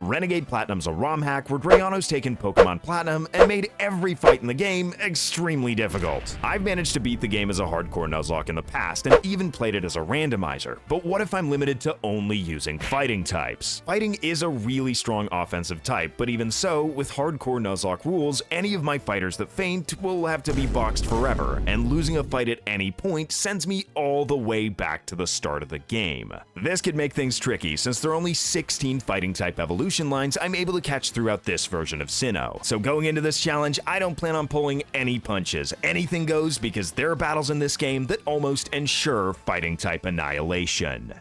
Renegade Platinum's a Romhack where Drayano's taken Pokemon Platinum and made every fight in the game extremely difficult. I've managed to beat the game as a Hardcore Nuzlocke in the past and even played it as a randomizer, but what if I'm limited to only using fighting types? Fighting is a really strong offensive type, but even so, with Hardcore Nuzlocke rules, any of my fighters that faint will have to be boxed forever, and losing a fight at any point sends me all the way back to the start of the game. This could make things tricky since there are only 16 fighting type evolution lines I'm able to catch throughout this version of Sinnoh. So going into this challenge, I don't plan on pulling any punches. Anything goes because there are battles in this game that almost ensure fighting type annihilation.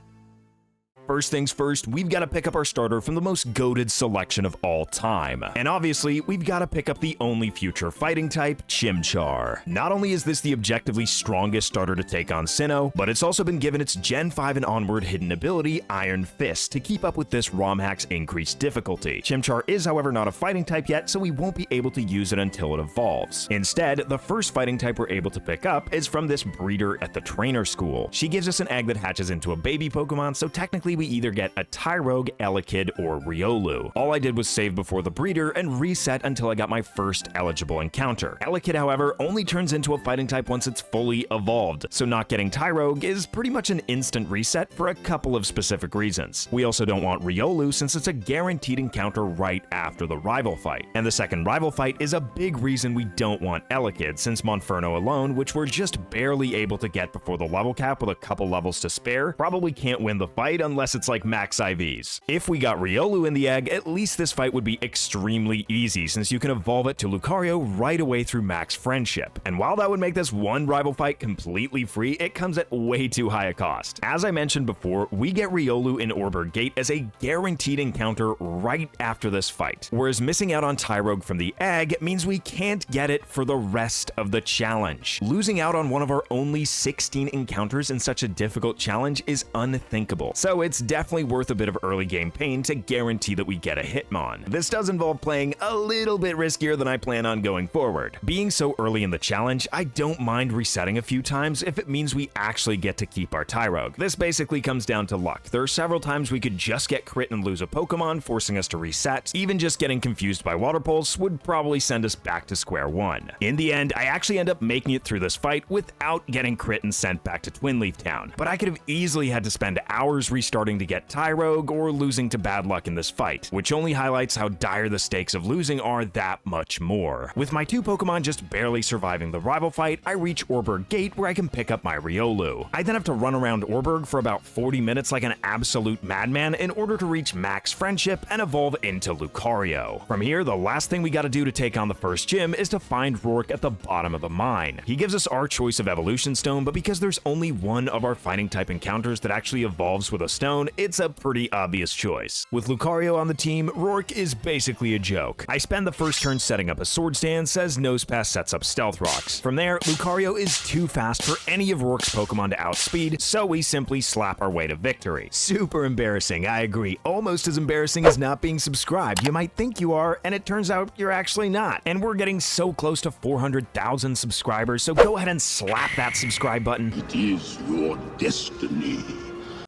First things first, we've got to pick up our starter from the most goated selection of all time. And obviously, we've got to pick up the only future fighting type, Chimchar. Not only is this the objectively strongest starter to take on Sinnoh, but it's also been given its Gen 5 and onward hidden ability, Iron Fist, to keep up with this Romhack's increased difficulty. Chimchar is, however, not a fighting type yet, so we won't be able to use it until it evolves. Instead, the first fighting type we're able to pick up is from this breeder at the trainer school. She gives us an egg that hatches into a baby Pokemon, so technically we either get a Tyrogue, Elekid, or Riolu. All I did was save before the breeder and reset until I got my first eligible encounter. Elekid, however, only turns into a fighting type once it's fully evolved, so not getting Tyrogue is pretty much an instant reset for a couple of specific reasons. We also don't want Riolu since it's a guaranteed encounter right after the rival fight. And the second rival fight is a big reason we don't want Elekid, since Monferno alone, which we're just barely able to get before the level cap with a couple levels to spare, probably can't win the fight unless it's like max IVs. If we got Riolu in the egg, at least this fight would be extremely easy since you can evolve it to Lucario right away through max friendship. And while that would make this one rival fight completely free, it comes at way too high a cost. As I mentioned before, we get Riolu in Orberg Gate as a guaranteed encounter right after this fight, whereas missing out on Tyrogue from the egg means we can't get it for the rest of the challenge. Losing out on one of our only 16 encounters in such a difficult challenge is unthinkable, so it's definitely worth a bit of early game pain to guarantee that we get a Hitmon. This does involve playing a little bit riskier than I plan on going forward. Being so early in the challenge, I don't mind resetting a few times if it means we actually get to keep our Tyrogue. This basically comes down to luck. There are several times we could just get crit and lose a Pokemon, forcing us to reset. Even just getting confused by Water Pulse would probably send us back to square one. In the end, I actually end up making it through this fight without getting crit and sent back to Twin Leaf Town, but I could have easily had to spend hours restarting to get Tyrogue or losing to bad luck in this fight, which only highlights how dire the stakes of losing are that much more. With my two Pokemon just barely surviving the rival fight, I reach Orberg Gate where I can pick up my Riolu. I then have to run around Orberg for about 40 minutes like an absolute madman in order to reach max friendship and evolve into Lucario. From here, the last thing we gotta do to take on the first gym is to find Rourke at the bottom of the mine. He gives us our choice of evolution stone, but because there's only one of our fighting type encounters that actually evolves with a stone, it's a pretty obvious choice. With Lucario on the team, Rourke is basically a joke. I spend the first turn setting up a sword stand as Nosepass sets up stealth rocks. From there, Lucario is too fast for any of Rourke's Pokemon to outspeed, so we simply slap our way to victory. Super embarrassing, I agree. Almost as embarrassing as not being subscribed. You might think you are, and it turns out you're actually not. And we're getting so close to 400,000 subscribers, so go ahead and slap that subscribe button. It is your destiny.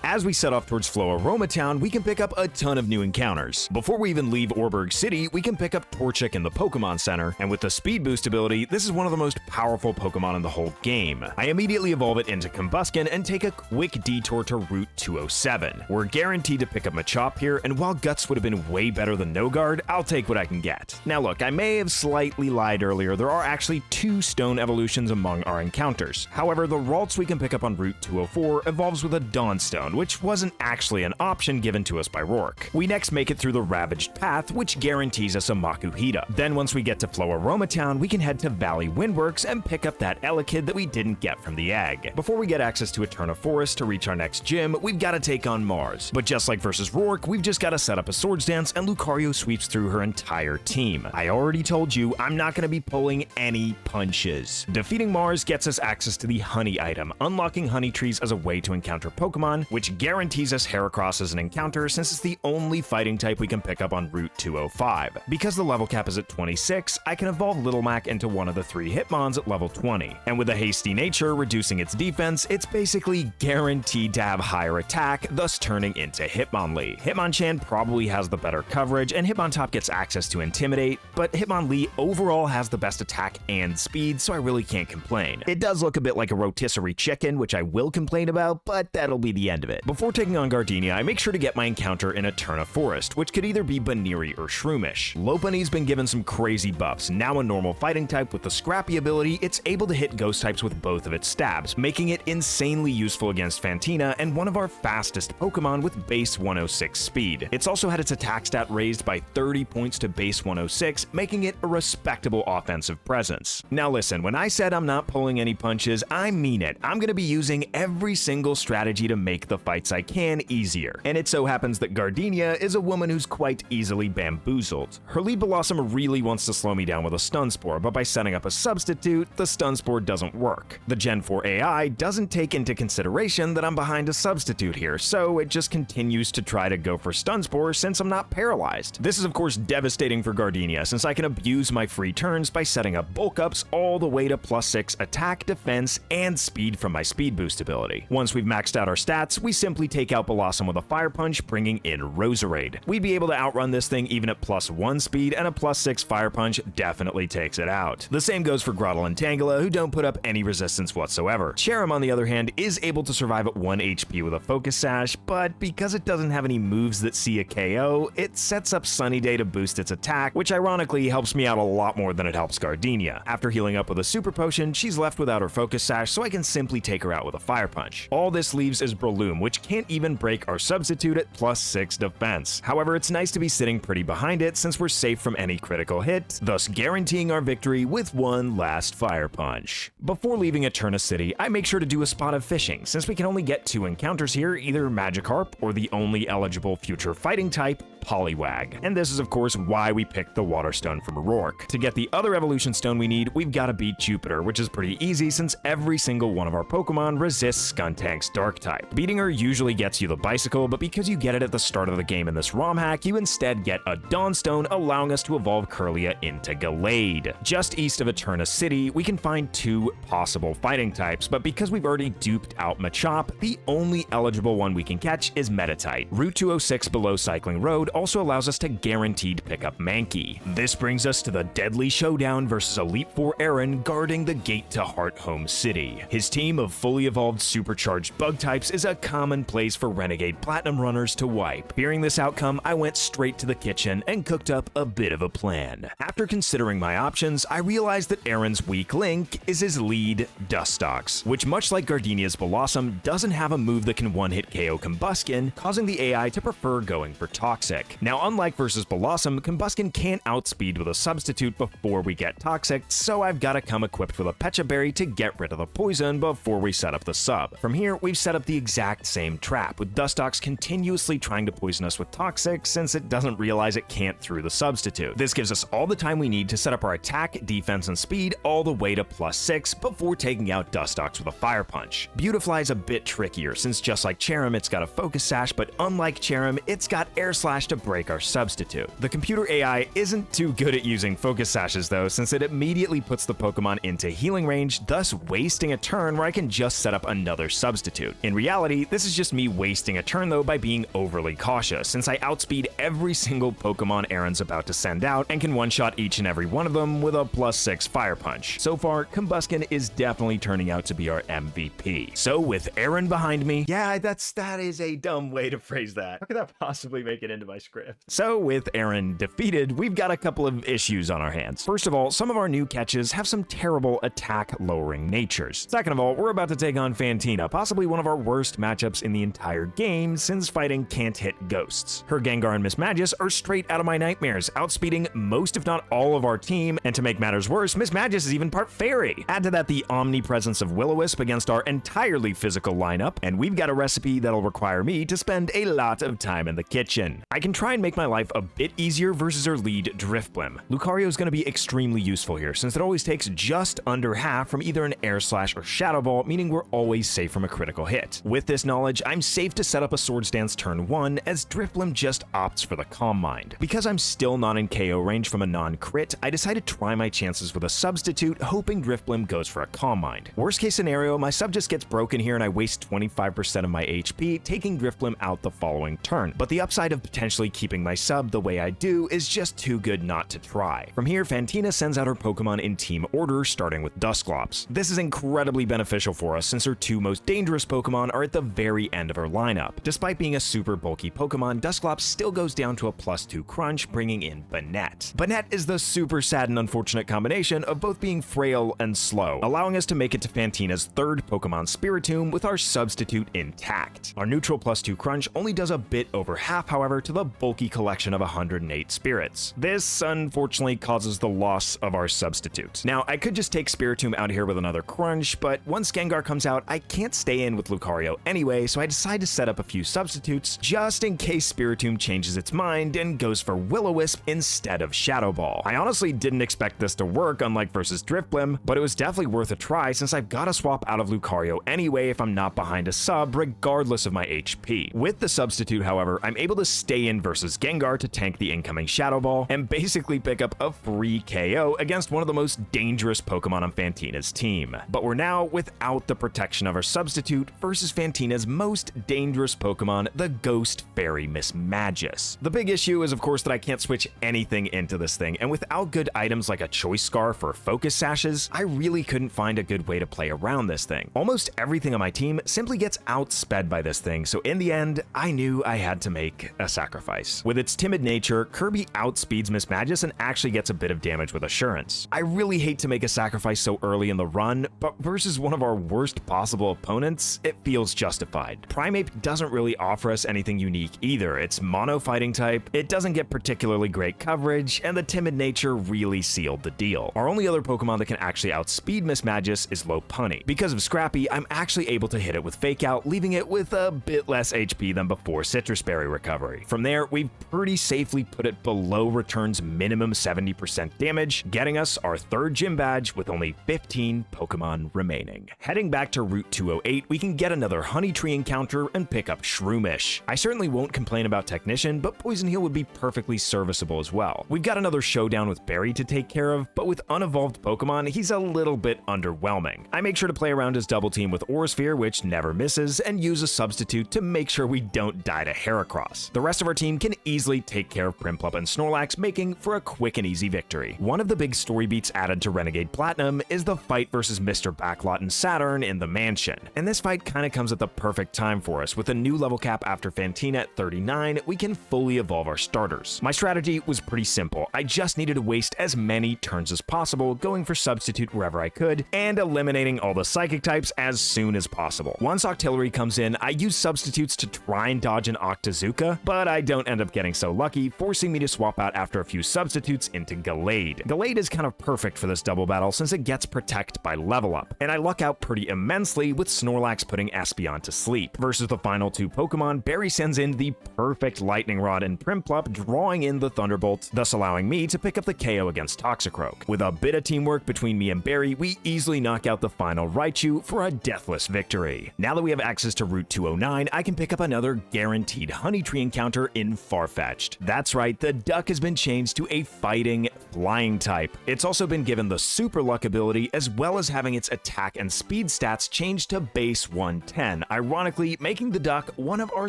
As we set off towards Floaroma Town, we can pick up a ton of new encounters. Before we even leave Orberg City, we can pick up Torchic in the Pokemon Center, and with the Speed Boost ability, this is one of the most powerful Pokemon in the whole game. I immediately evolve it into Combuskin and take a quick detour to Route 207. We're guaranteed to pick up Machop here, and while Guts would have been way better than No Guard, I'll take what I can get. Now look, I may have slightly lied earlier, there are actually 2 stone evolutions among our encounters. However, the Ralts we can pick up on Route 204 evolves with a Dawnstone, which wasn't actually an option given to us by Rourke. We next make it through the Ravaged Path, which guarantees us a Makuhita. Then once we get to Floaroma Town, we can head to Valley Windworks and pick up that Elekid that we didn't get from the egg. Before we get access to Eterna Forest to reach our next gym, we've got to take on Mars. But just like versus Rourke, we've just got to set up a Swords Dance and Lucario sweeps through her entire team. I already told you, I'm not going to be pulling any punches. Defeating Mars gets us access to the Honey item, unlocking Honey Trees as a way to encounter Pokemon, which guarantees us Heracross as an encounter since it's the only fighting type we can pick up on Route 205. Because the level cap is at 26, I can evolve Little Mac into one of the 3 Hitmons at level 20. And with a hasty nature reducing its defense, it's basically guaranteed to have higher attack, thus turning into Hitmonlee. Hitmonchan probably has the better coverage, and Hitmontop gets access to Intimidate, but Hitmonlee overall has the best attack and speed, so I really can't complain. It does look a bit like a rotisserie chicken, which I will complain about, but that'll be the end of it. Before taking on Gardenia, I make sure to get my encounter in Eterna Forest, which could either be Baniri or Shroomish. Lopunny's been given some crazy buffs. Now a normal fighting type with the Scrappy ability, it's able to hit ghost types with both of its stabs, making it insanely useful against Fantina and one of our fastest Pokemon with base 106 speed. It's also had its attack stat raised by 30 points to base 106, making it a respectable offensive presence. Now listen, when I said I'm not pulling any punches, I mean it. I'm going to be using every single strategy to make the fights I can easier. And it so happens that Gardenia is a woman who's quite easily bamboozled. Her lead Blossom really wants to slow me down with a Stun Spore, but by setting up a substitute, the Stun Spore doesn't work. The Gen 4 AI doesn't take into consideration that I'm behind a substitute here, so it just continues to try to go for Stun Spore since I'm not paralyzed. This is of course devastating for Gardenia since I can abuse my free turns by setting up bulk ups all the way to +6 attack, defense, and speed from my speed boost ability. Once we've maxed out our stats, we simply take out Blossom with a Fire Punch, bringing in Roserade. We'd be able to outrun this thing even at +1 speed, and a +6 Fire Punch definitely takes it out. The same goes for Grottle and Tangela, who don't put up any resistance whatsoever. Cherim, on the other hand, is able to survive at 1 HP with a Focus Sash, but because it doesn't have any moves that see a KO, it sets up Sunny Day to boost its attack, which ironically helps me out a lot more than it helps Gardenia. After healing up with a Super Potion, she's left without her Focus Sash, so I can simply take her out with a Fire Punch. All this leaves is Breloom, which can't even break our substitute at +6 defense. However, it's nice to be sitting pretty behind it since we're safe from any critical hit, thus guaranteeing our victory with one last Fire Punch. Before leaving Eterna City, I make sure to do a spot of fishing, since we can only get 2 encounters here, either Magikarp or the only eligible future fighting type, Poliwag. And this is of course why we picked the Water Stone from Rourke. To get the other evolution stone we need, we've got to beat Jupiter, which is pretty easy since every single one of our Pokemon resists Skuntank's Dark type. Beating her usually gets you the Bicycle, but because you get it at the start of the game in this Romhack, you instead get a Dawnstone, allowing us to evolve Kirlia into Gallade. Just east of Eterna City, we can find 2 possible fighting types, but because we've already duped out Machop, the only eligible one we can catch is Meditite. Route 206 below Cycling Road also allows us to guaranteed pick up Mankey. This brings us to the deadly showdown versus Elite Four Aaron guarding the gate to Heart Home City. His team of fully evolved supercharged bug types is a common place for Renegade Platinum runners to wipe. Fearing this outcome, I went straight to the kitchen and cooked up a bit of a plan. After considering my options, I realized that Aaron's weak link is his lead, Dustox, which much like Gardenia's Blossom, doesn't have a move that can one-hit KO Combuskin, causing the AI to prefer going for Toxic. Now, unlike versus Blossom, Combuskin can't outspeed with a substitute before we get Toxic, so I've got to come equipped with a Pecha Berry to get rid of the poison before we set up the sub. From here, we've set up the exact same trap, with Dustox continuously trying to poison us with Toxic since it doesn't realize it can't through the substitute. This gives us all the time we need to set up our attack, defense, and speed all the way to +6 before taking out Dustox with a Fire Punch. Beautifly's a bit trickier since just like Cherim, it's got a Focus Sash, but unlike Cherim, it's got Air Slash to break our substitute. The computer AI isn't too good at using Focus Sashes though, since it immediately puts the Pokemon into healing range, thus wasting a turn where I can just set up another substitute. In reality, this is just me wasting a turn though by being overly cautious, since I outspeed every single Pokemon Aaron's about to send out and can one-shot each and every one of them with a +6 Fire Punch. So far, Combuskin is definitely turning out to be our MVP. So with Aaron behind me, yeah, that is a dumb way to phrase that. How could that possibly make it into my script? So with Aaron defeated, we've got a couple of issues on our hands. First of all, some of our new catches have some terrible attack-lowering natures. Second of all, we're about to take on Fantina, possibly one of our worst matchups in the entire game since fighting can't hit ghosts. Her Gengar and Mismagius are straight out of my nightmares, outspeeding most if not all of our team, and to make matters worse, Mismagius is even part fairy. Add to that the omnipresence of Will-O-Wisp against our entirely physical lineup, and we've got a recipe that'll require me to spend a lot of time in the kitchen. I can try and make my life a bit easier versus her lead Drifblim. Lucario is going to be extremely useful here since it always takes just under half from either an Air Slash or Shadow Ball, meaning we're always safe from a critical hit. With this knowledge, I'm safe to set up a Swords Dance turn 1 as Drifblim just opts for the Calm Mind. Because I'm still not in KO range from a non-crit, I decide to try my chances with a substitute, hoping Drifblim goes for a Calm Mind. Worst case scenario, my sub just gets broken here and I waste 25% of my HP, taking Drifblim out the following turn. But the upside of potentially keeping my sub the way I do is just too good not to try. From here, Fantina sends out her Pokemon in team order, starting with Dusclops. This is incredibly beneficial for us since her two most dangerous Pokemon are at the very end of her lineup. Despite being a super bulky Pokemon, Dusclops still goes down to a +2 crunch, bringing in Banette. Banette is the super sad and unfortunate combination of both being frail and slow, allowing us to make it to Fantina's third Pokemon Spiritomb with our substitute intact. Our neutral +2 crunch only does a bit over half, however, to the bulky collection of 108 spirits. This, unfortunately, causes the loss of our substitute. Now, I could just take Spiritomb out here with another crunch, but once Gengar comes out, I can't stay in with Lucario anyway, so I decide to set up a few substitutes just in case Spiritomb changes its mind and goes for Will-O-Wisp instead of Shadow Ball. I honestly didn't expect this to work, unlike versus Drifblim, but it was definitely worth a try since I've got to swap out of Lucario anyway if I'm not behind a sub, regardless of my HP. With the substitute, however, I'm able to stay in versus Gengar to tank the incoming Shadow Ball and basically pick up a free KO against one of the most dangerous Pokemon on Fantina's team. But we're now without the protection of our substitute versus Fantina's most dangerous Pokemon, the Ghost Fairy Mismagius. The big issue is, of course, that I can't switch anything into this thing, and without good items like a Choice Scarf or Focus Sashes, I really couldn't find a good way to play around this thing. Almost everything on my team simply gets outsped by this thing, so in the end, I knew I had to make a sacrifice. With its timid nature, Kirby outspeeds Mismagius and actually gets a bit of damage with Assurance. I really hate to make a sacrifice so early in the run, but versus one of our worst possible opponents, it feels justified. Primeape doesn't really offer us anything unique either. It's mono fighting type, it doesn't get particularly great coverage, and the timid nature really sealed the deal. Our only other Pokemon that can actually outspeed Mismagius is Lopunny. Because of Scrappy, I'm actually able to hit it with Fake Out, leaving it with a bit less HP than before Citrus Berry recovery. From there, we've pretty safely put it below Return's minimum 70% damage, getting us our third gym badge with only 15 Pokemon remaining. Heading back to Route 208, we can get another Honey Tree encounter and pick up Shroomish. I certainly won't complain about Technician, but Poison Heal would be perfectly serviceable as well. We've got another showdown with Berry to take care of, but with unevolved Pokemon, he's a little bit underwhelming. I make sure to play around his double team with Aurasphere, which never misses, and use a substitute to make sure we don't die to Heracross. The rest of our team can easily take care of Prinplup and Snorlax, making for a quick and easy victory. One of the big story beats added to Renegade Platinum is the fight versus Mr. Backlot and Saturn in the mansion. And this fight kinda comes at the perfect time for us. With a new level cap after Fantina at 39, we can fully evolve our starters. My strategy was pretty simple. I just needed to waste as many turns as possible, going for substitute wherever I could, and eliminating all the psychic types as soon as possible. Once Octillery comes in, I use substitutes to try and dodge an Octazooka, but I don't end up getting so lucky, forcing me to swap out after a few substitutes into Gallade. Gallade is kind of perfect for this double battle since it gets Protect by level up, and I luck out pretty immensely with Snorlax putting Espeon to sleep. Versus the final two Pokemon, Berry sends in the perfect Lightning Rod and Prinplup, drawing in the Thunderbolt, thus allowing me to pick up the KO against Toxicroak. With a bit of teamwork between me and Berry, we easily knock out the final Raichu for a deathless victory. Now that we have access to Route 209, I can pick up another guaranteed Honey Tree encounter in Farfetch'd. That's right, the duck has been changed to a fighting, flying type. It's also been given the Super Luck ability, as well as having its attack and speed stats changed to base 110, ironically making the duck one of our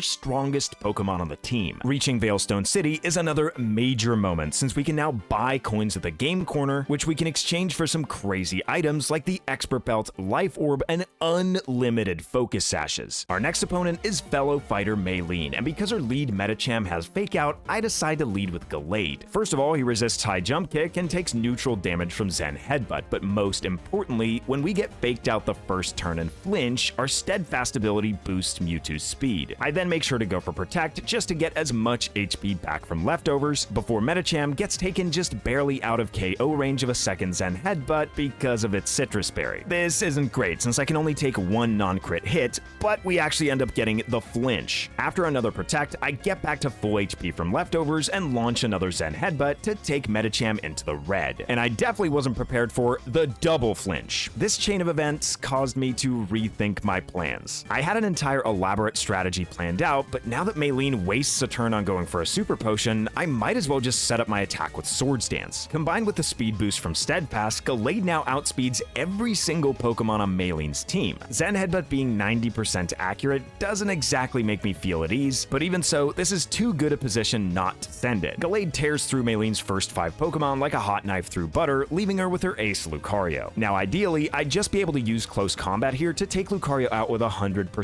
strongest Pokemon on the team. Reaching Veilstone City is another major moment since we can now buy coins at the game corner, which we can exchange for some crazy items like the Expert Belt, Life Orb, and unlimited Focus Sashes. Our next opponent is fellow fighter Maylene, and because her lead Medicham has Fake Out, I decide to lead with Gallade. First of all, he resists High Jump Kick and takes neutral damage from Zen Headbutt, but most importantly, when we get faked out the first turn and flinch, our Steadfast ability boosts Mewtwo's speed. I then make sure to go for Protect just to get as much HP back from leftovers before Medicham gets taken just barely out of KO range of a second Zen Headbutt because of its Citrus Berry. This isn't great since I can only take one non-crit hit, but we actually end up getting the flinch. After another Protect, I get back to full HP from leftovers and launch another Zen Headbutt to take Medicham into the red. And I definitely wasn't prepared for the double flinch. This chain of events caused me to rethink my plans. I had an entire elaborate strategy planned out, but now that Maylene wastes a turn on going for a super potion, I might as well just set up my attack with Swords Dance. Combined with the speed boost from Steadfast, Gallade now outspeeds every single Pokemon on Maylene's team. Zen Headbutt being 90% accurate doesn't exactly make me feel at ease, but even so, this is too good a position not to send it. Gallade tears through Maylene's first 5 Pokemon like a hot knife through butter, leaving her with her ace Lucario. Now ideally, I'd just be able to use close combat here to take Lucario out with 100%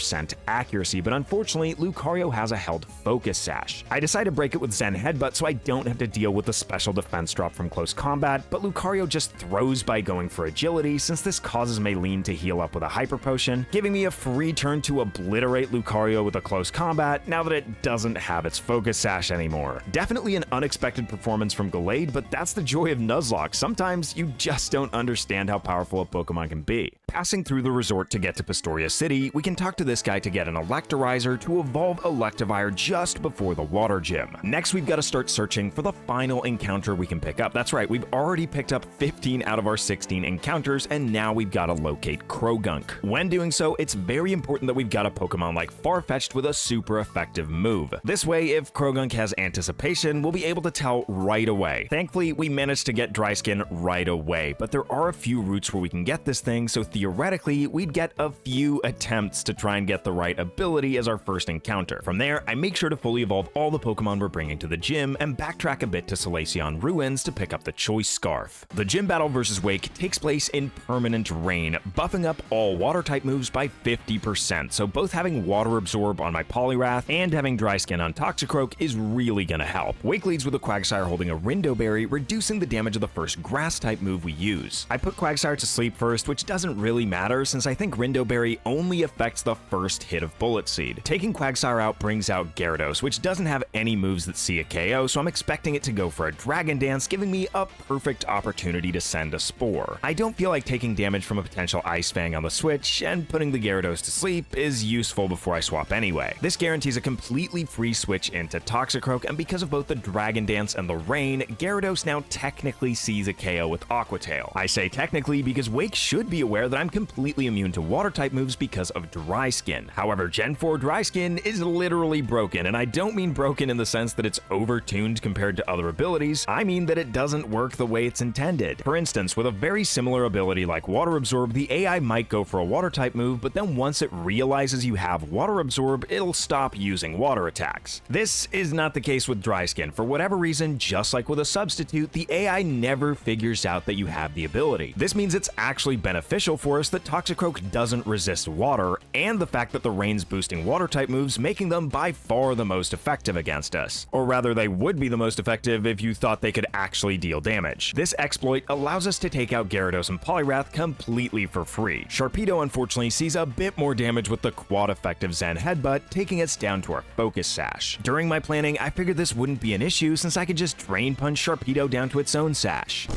accuracy, but unfortunately, Lucario has a held Focus Sash. I decide to break it with Zen Headbutt so I don't have to deal with the special defense drop from close combat, but Lucario just throws by going for agility since this causes Maylene to heal up with a Hyper Potion, giving me a free turn to obliterate Lucario with a close combat now that it doesn't have its Focus Sash anymore. Definitely an unexpected performance from Gallade, but that's the joy of Nuzlocke. Sometimes you just don't understand how powerful a Pokemon can be. Passing through the resort to get to Pastoria City, we can talk to this guy to get an Electorizer to evolve Electivire just before the Water Gym. Next, we've got to start searching for the final encounter we can pick up. That's right, we've already picked up 15 out of our 16 encounters, and now we've got to locate Krogunk. When doing so, it's very important that we've got a Pokemon like Farfetch'd with a super effective move. This way, if Krogunk has Anticipation, we'll be able to tell right away. Thankfully, we managed to get Dry Skin right away, but there are a few routes where we can get this thing, so theoretically, we'd get a few attempts to try and get the right ability as our first encounter. From there, I make sure to fully evolve all the Pokemon we're bringing to the gym and backtrack a bit to Solaceon Ruins to pick up the Choice Scarf. The gym battle versus Wake takes place in Permanent Rain, buffing up all water-type moves by 50%, so both having Water Absorb on my Poliwrath and having Dry Skin on Toxicroak is really gonna help. Wake leads with a Quagsire holding a Rindo Berry, reducing the damage of the first Grass-type move we use. I put Quagsire to sleep first, which doesn't really matter since I think Rindo Berry only affects the first hit of Bullet Seed. Taking Quagsire out brings out Gyarados, which doesn't have any moves that see a KO, so I'm expecting it to go for a Dragon Dance, giving me a perfect opportunity to send a Spore. I don't feel like taking damage from a potential Ice Fang on the switch, and putting the Gyarados to sleep is useful before I swap anyway. This guarantees a completely free switch into Toxicroak, and because of both the Dragon Dance and the Rain, Gyarados now technically sees a KO with Aqua Tail. I say technically because Wake should be aware that I'm completely immune to Water-type moves because of Dry Skin. However, Gen 4 Dry Skin is literally broken, and I don't mean broken in the sense that it's overtuned compared to other abilities, I mean that it doesn't work the way it's intended. For instance, with a very similar ability like Water Absorb, the AI might go for a Water-type move, but then once it realizes you have Water Absorb, it'll stop using water attacks. This is not the case with Dry Skin. For whatever reason, just like with a substitute, the AI never figures out that you have the ability. This means it's actually beneficial for us that Toxicroak doesn't resist water, and the fact that the Rain's boosting Water-type moves, making them by far the most effective against us. Or rather, they would be the most effective if you thought they could actually deal damage. This exploit allows us to take out Gyarados and Poliwrath completely for free. Sharpedo unfortunately sees a bit more damage with the quad-effective Zen Headbutt, taking us down to our Focus Sash. During my planning, I figured this wouldn't be an issue since I could just Drain Punch Sharpedo down to its own Sash.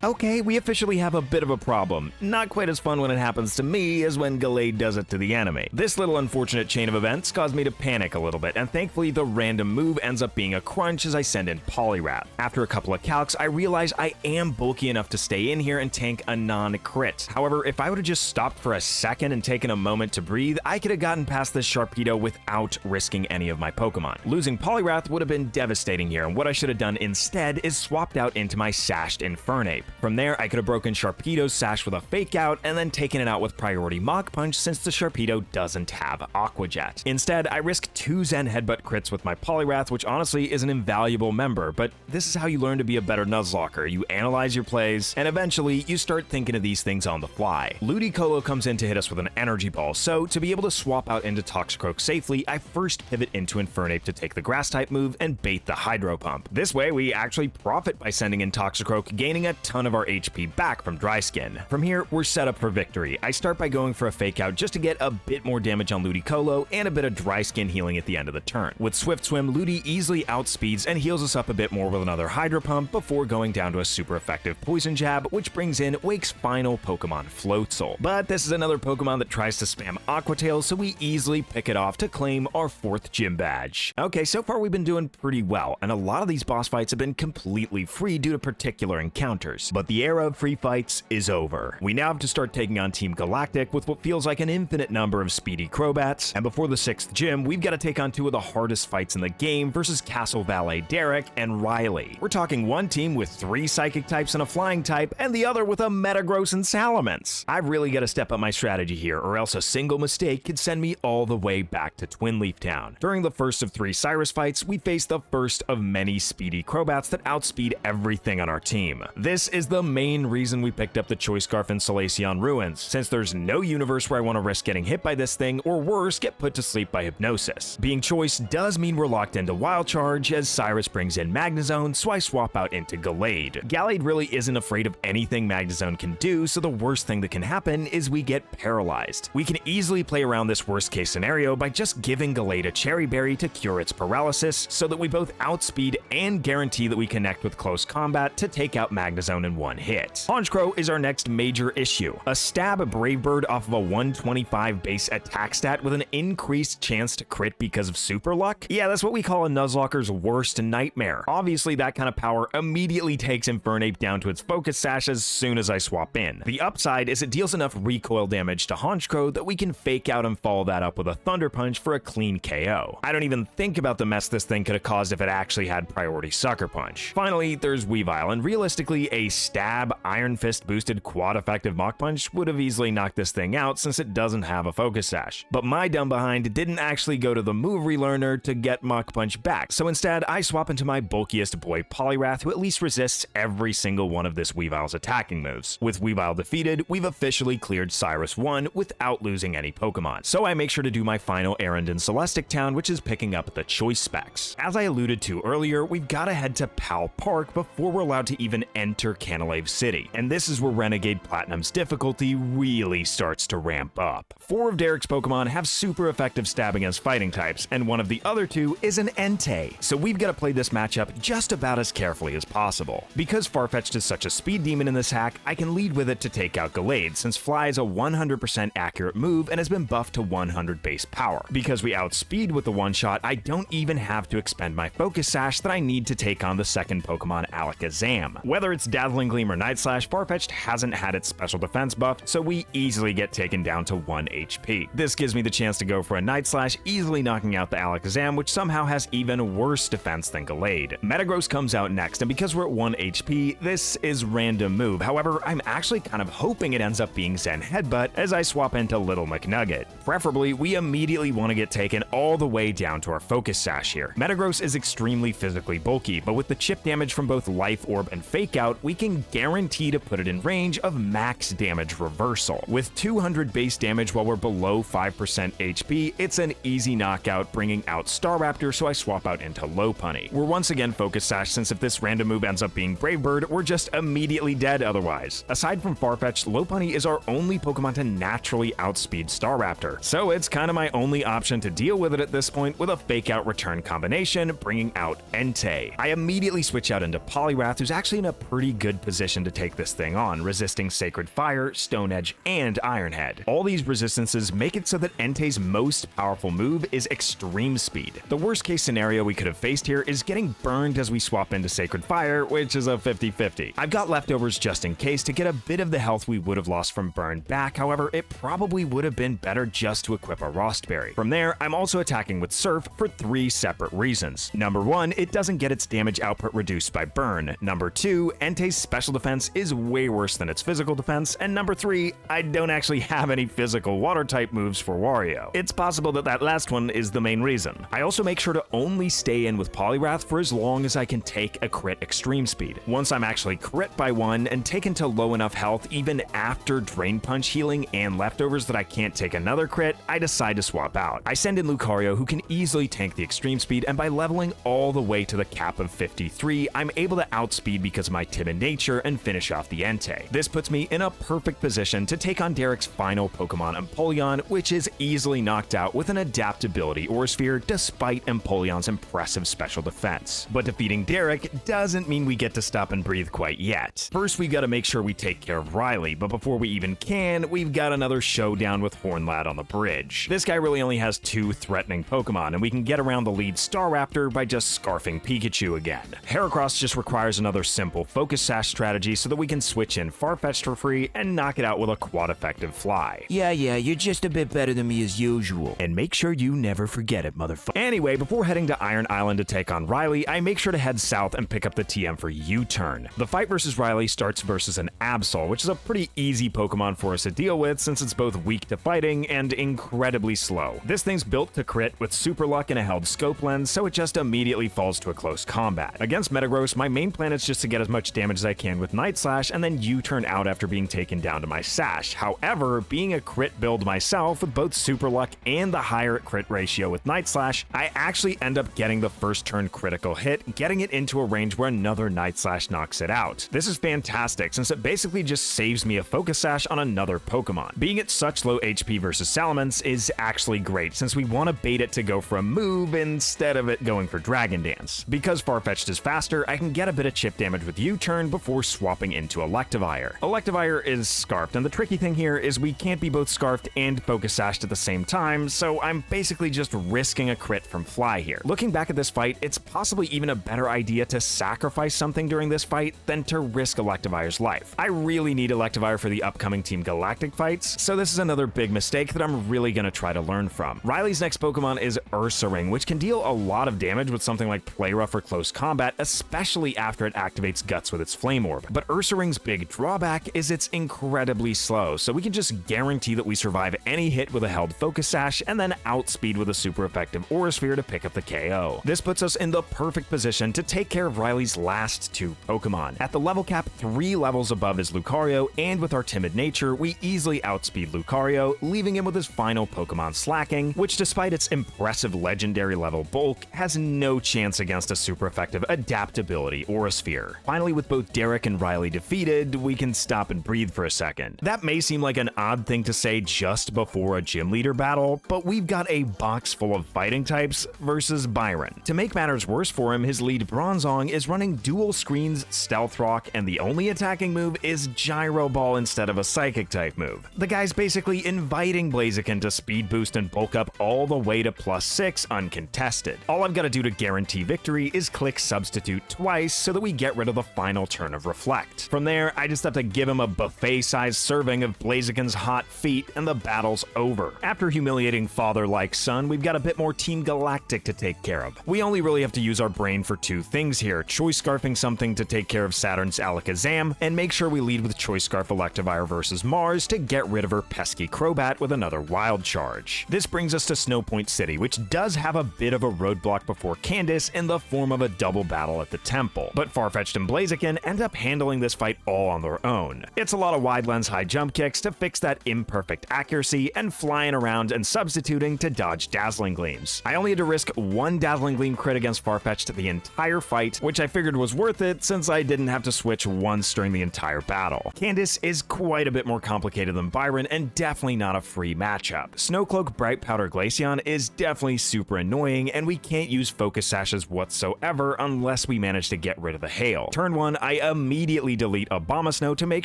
Okay, we officially have a bit of a problem. Not quite as fun when it happens to me as when Gallade does it to the enemy. This little unfortunate chain of events caused me to panic a little bit, and thankfully the random move ends up being a crunch as I send in Poliwrath. After a couple of calcs, I realize I am bulky enough to stay in here and tank a non-crit. However, if I would have just stopped for a second and taken a moment to breathe, I could have gotten past this Sharpedo without risking any of my Pokemon. Losing Poliwrath would have been devastating here, and what I should have done instead is swapped out into my Sashed Infernape. From there, I could have broken Sharpedo's Sash with a Fake Out and then taken it out with Priority Mach Punch since the Sharpedo doesn't have Aqua Jet. Instead, I risk 2 Zen Headbutt crits with my Poliwrath, which honestly is an invaluable member, but this is how you learn to be a better Nuzlocker. You analyze your plays, and eventually, you start thinking of these things on the fly. Ludicolo comes in to hit us with an Energy Ball, so to be able to swap out into Toxicroak safely, I first pivot into Infernape to take the Grass-type move and bait the Hydro Pump. This way, we actually profit by sending in Toxicroak, gaining a ton of our HP back from Dry Skin. From here, we're set up for victory. I start by going for a Fake Out just to get a bit more damage on Ludicolo and a bit of Dry Skin healing at the end of the turn. With Swift Swim, Ludi easily outspeeds and heals us up a bit more with another Hydro Pump before going down to a super effective Poison Jab, which brings in Wake's final Pokemon, Floatzel. But this is another Pokemon that tries to spam Aqua Tail, so we easily pick it off to claim our 4th gym badge. Okay, so far we've been doing pretty well, and a lot of these boss fights have been completely free due to particular encounters. games. But the era of free fights is over. We now have to start taking on Team Galactic with what feels like an infinite number of speedy Crobats, and before the 6th gym, we've got to take on two of the hardest fights in the game versus Castle Valet Darach and Riley. We're talking one team with 3 psychic types and a flying type, and the other with a Metagross and Salamence. I've really got to step up my strategy here, or else a single mistake could send me all the way back to Twinleaf Town. During the first of 3 Cyrus fights, we face the first of many speedy Crobats that outspeed everything on our team. This is the main reason we picked up the Choice Scarf in Solaceon Ruins, since there's no universe where I want to risk getting hit by this thing, or worse, get put to sleep by hypnosis. Being Choice does mean we're locked into Wild Charge, as Cyrus brings in Magnezone, so I swap out into Gallade. Gallade really isn't afraid of anything Magnezone can do, so the worst thing that can happen is we get paralyzed. We can easily play around this worst case scenario by just giving Gallade a Cherry Berry to cure its paralysis, so that we both outspeed and guarantee that we connect with close combat to take out Magnezone in one hit. Honchkrow is our next major issue. A stab Brave Bird off of a 125 base attack stat with an increased chance to crit because of super luck? Yeah, that's what we call a Nuzlocker's worst nightmare. Obviously, that kind of power immediately takes Infernape down to its focus sash as soon as I swap in. The upside is it deals enough recoil damage to Honchkrow that we can fake out and follow that up with a Thunder Punch for a clean KO. I don't even think about the mess this thing could have caused if it actually had priority Sucker Punch. Finally, there's Weavile, and realistically, a stab, Iron Fist boosted quad effective Mach Punch would have easily knocked this thing out since it doesn't have a focus sash. But my dumb behind didn't actually go to the move relearner to get Mach Punch back, so instead I swap into my bulkiest boy Poliwrath, who at least resists every single one of this Weavile's attacking moves. With Weavile defeated, we've officially cleared Cyrus 1 without losing any Pokemon, so I make sure to do my final errand in Celestic Town, which is picking up the choice specs. As I alluded to earlier, we've got to head to Pal Park before we're allowed to even enter Canalave City, and this is where Renegade Platinum's difficulty really starts to ramp up. 4 of Darach's Pokemon have super effective stab against fighting types, and one of the other 2 is an Entei, so we've got to play this matchup just about as carefully as possible. Because Farfetch'd is such a speed demon in this hack, I can lead with it to take out Gallade, since Fly is a 100% accurate move and has been buffed to 100 base power. Because we outspeed with the one-shot, I don't even have to expend my focus sash that I need to take on the second Pokemon Alakazam. Whether it's Dazzling Gleam or Night Slash, Farfetch'd hasn't had its special defense buffed, so we easily get taken down to 1 HP. This gives me the chance to go for a Night Slash, easily knocking out the Alakazam, which somehow has even worse defense than Gallade. Metagross comes out next, and because we're at 1 HP, this is random move. However, I'm actually kind of hoping it ends up being Zen Headbutt as I swap into Little McNugget. Preferably, we immediately want to get taken all the way down to our focus sash here. Metagross is extremely physically bulky, but with the chip damage from both Life Orb and Fake Out, we can guarantee to put it in range of max damage reversal. With 200 base damage while we're below 5% HP, it's an easy knockout, bringing out Staraptor, so I swap out into Lopunny. We're once again focus sash, since if this random move ends up being Brave Bird, we're just immediately dead otherwise. Aside from Farfetch'd, Lopunny is our only Pokemon to naturally outspeed Staraptor, so it's kind of my only option to deal with it at this point with a Fake Out return combination, bringing out Entei. I immediately switch out into Poliwrath, who's actually in a pretty good position to take this thing on, resisting Sacred Fire, Stone Edge, and Iron Head. All these resistances make it so that Entei's most powerful move is Extreme Speed. The worst case scenario we could have faced here is getting burned as we swap into Sacred Fire, which is a 50-50. I've got leftovers just in case to get a bit of the health we would have lost from burn back, however, it probably would have been better just to equip a Rostberry. From there, I'm also attacking with Surf for 3 separate reasons. Number 1, it doesn't get its damage output reduced by burn. Number 2, Entei's special defense is way worse than its physical defense. And number 3, I don't actually have any physical water type moves for Wario. It's possible that that last one is the main reason. I also make sure to only stay in with Poliwrath for as long as I can take a crit Extreme Speed. Once I'm actually crit by 1 and taken to low enough health even after Drain Punch healing and leftovers that I can't take another crit, I decide to swap out. I send in Lucario, who can easily tank the Extreme Speed, and by leveling all the way to the cap of 53, I'm able to outspeed because of my timid nature and finish off the Entei. This puts me in a perfect position to take on Darach's final Pokemon, Empoleon, which is easily knocked out with an Adaptability Aura Sphere despite Empoleon's impressive special defense. But defeating Darach doesn't mean we get to stop and breathe quite yet. First, we gotta make sure we take care of Riley, but before we even can, we've got another showdown with Hornlad on the bridge. This guy really only has 2 threatening Pokemon, and we can get around the lead Staraptor by just scarfing Pikachu again. Heracross just requires another simple Focus Sash Sash strategy so that we can switch in Farfetch'd for free and knock it out with a quad-effective fly. Yeah, you're just a bit better than me as usual. And make sure you never forget it, motherfucker. Anyway, before heading to Iron Island to take on Riley, I make sure to head south and pick up the TM for U-Turn. The fight versus Riley starts versus an Absol, which is a pretty easy Pokemon for us to deal with since it's both weak to fighting and incredibly slow. This thing's built to crit with super luck and a held scope lens, so it just immediately falls to a close combat. Against Metagross, my main plan is just to get as much damage as I can with Night Slash and then U-Turn out after being taken down to my Sash. However, being a crit build myself with both super luck and the higher crit ratio with Night Slash, I actually end up getting the first turn critical hit, getting it into a range where another Night Slash knocks it out. This is fantastic since it basically just saves me a Focus Sash on another Pokemon. Being at such low HP versus Salamence is actually great since we want to bait it to go for a move instead of it going for Dragon Dance. Because Farfetch'd is faster, I can get a bit of chip damage with U-Turn before swapping into Electivire. Electivire is Scarfed, and the tricky thing here is we can't be both Scarfed and Focus Sashed at the same time, so I'm basically just risking a crit from Fly here. Looking back at this fight, it's possibly even a better idea to sacrifice something during this fight than to risk Electivire's life. I really need Electivire for the upcoming Team Galactic fights, so this is another big mistake that I'm really gonna try to learn from. Riley's next Pokemon is Ursaring, which can deal a lot of damage with something like Play Rough or Close Combat, especially after it activates Guts with its Flame Orb. But Ursaring's big drawback is it's incredibly slow, so we can just guarantee that we survive any hit with a held Focus Sash and then outspeed with a super effective Aura Sphere to pick up the KO. This puts us in the perfect position to take care of Riley's last two Pokemon. At the level cap 3 levels above is Lucario, and with our timid nature, we easily outspeed Lucario, leaving him with his final Pokemon Slacking, which despite its impressive legendary level bulk, has no chance against a super effective adaptability Aura Sphere. Finally, with both Darach and Riley defeated, we can stop and breathe for a second. That may seem like an odd thing to say just before a gym leader battle, but we've got a box full of fighting types versus Byron. To make matters worse for him, his lead Bronzong is running dual screens Stealth Rock, and the only attacking move is Gyro Ball instead of a Psychic type move. The guy's basically inviting Blaziken to speed boost and bulk up all the way to +6 uncontested. All I've got to do to guarantee victory is click Substitute twice so that we get rid of the final turn of Reflect. From there, I just have to give him a buffet-sized serving of Blaziken's hot feet and the battle's over. After humiliating father like son, we've got a bit more Team Galactic to take care of. We only really have to use our brain for two things here: Choice Scarfing something to take care of Saturn's Alakazam, and make sure we lead with Choice Scarf Electivire versus Mars to get rid of her pesky Crobat with another Wild Charge. This brings us to Snowpoint City, which does have a bit of a roadblock before Candace in the form of a double battle at the temple, but Farfetch'd and Blaziken end up handling this fight all on their own. It's a lot of wide lens high jump kicks to fix that imperfect accuracy and flying around and substituting to dodge Dazzling Gleams. I only had to risk one Dazzling Gleam crit against Farfetch'd the entire fight, which I figured was worth it since I didn't have to switch once during the entire battle. Candace is quite a bit more complicated than Byron and definitely not a free matchup. Snowcloak Bright Powder Glaceon is definitely super annoying, and we can't use Focus Sashes whatsoever unless we manage to get rid of the Hail. Turn 1, I immediately delete Abomasnow to make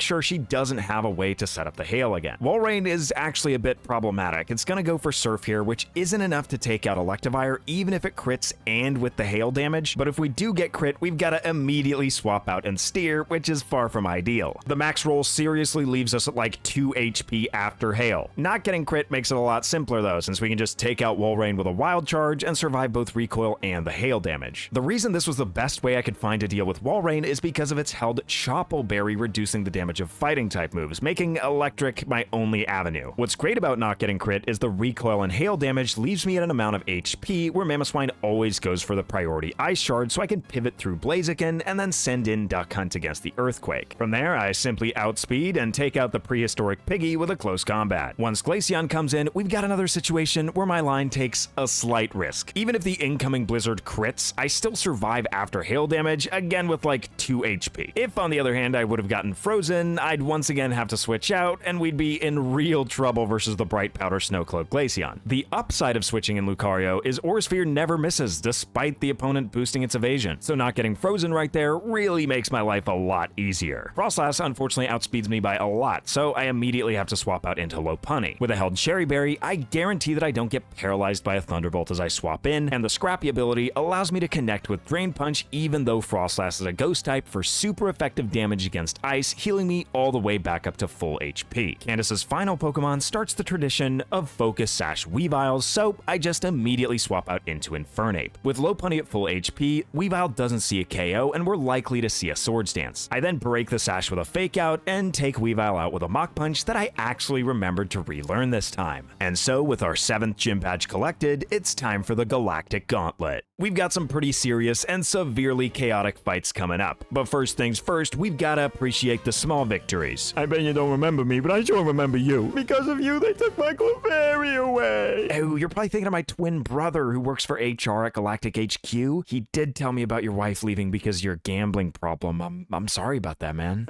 sure she doesn't have a way to set up the Hail again. Walrein is actually a bit problematic. It's gonna go for Surf here, which isn't enough to take out Electivire even if it crits and with the Hail damage, but if we do get crit, we've gotta immediately swap out and Steer, which is far from ideal. The max roll seriously leaves us at like 2 HP after Hail. Not getting crit makes it a lot simpler though, since we can just take out Walrein with a Wild Charge and survive both recoil and the Hail damage. The reason this was the best way I could find to deal with Walrein is because of its held Chople Berry reducing the damage of fighting type moves, making Electric my only avenue. What's great about not getting crit is the recoil and Hail damage leaves me at an amount of HP where Mamoswine always goes for the priority Ice Shard, so I can pivot through Blaziken and then send in Duck Hunt against the Earthquake. From there, I simply outspeed and take out the prehistoric Piggy with a close combat. Once Glaceon comes in, we've got another situation where my line takes a slight risk. Even if the incoming Blizzard crits, I still survive after Hail damage, again with like 2 HP. If, on the other hand, I would have gotten frozen, I'd once again have to switch out, and we'd be in real trouble versus the Bright Powder Snowcloak Glaceon. The upside of switching in Lucario is Aura Sphere never misses, despite the opponent boosting its evasion, so not getting frozen right there really makes my life a lot easier. Frostlass unfortunately outspeeds me by a lot, so I immediately have to swap out into Lopunny. With a held Cherry Berry, I guarantee that I don't get paralyzed by a Thunderbolt as I swap in, and the Scrappy ability allows me to connect with Drain Punch even though Frostlass is a Ghost type for super super effective damage against ice, healing me all the way back up to full HP. Candace's final Pokemon starts the tradition of Focus Sash Weaviles, so I just immediately swap out into Infernape. With Lopunny at full HP, Weavile doesn't see a KO, and we're likely to see a Swords Dance. I then break the Sash with a Fake Out and take Weavile out with a Mach Punch that I actually remembered to relearn this time. And so, with our 7th gym badge collected, it's time for the Galactic Gauntlet. We've got some pretty serious and severely chaotic fights coming up, but first things first, we've gotta appreciate the small victories. I bet you don't remember me, but I sure remember you. Because of you, they took my Clefairy away. Oh, you're probably thinking of my twin brother who works for HR at Galactic HQ. He did tell me about your wife leaving because of your gambling problem. I'm sorry about that, man.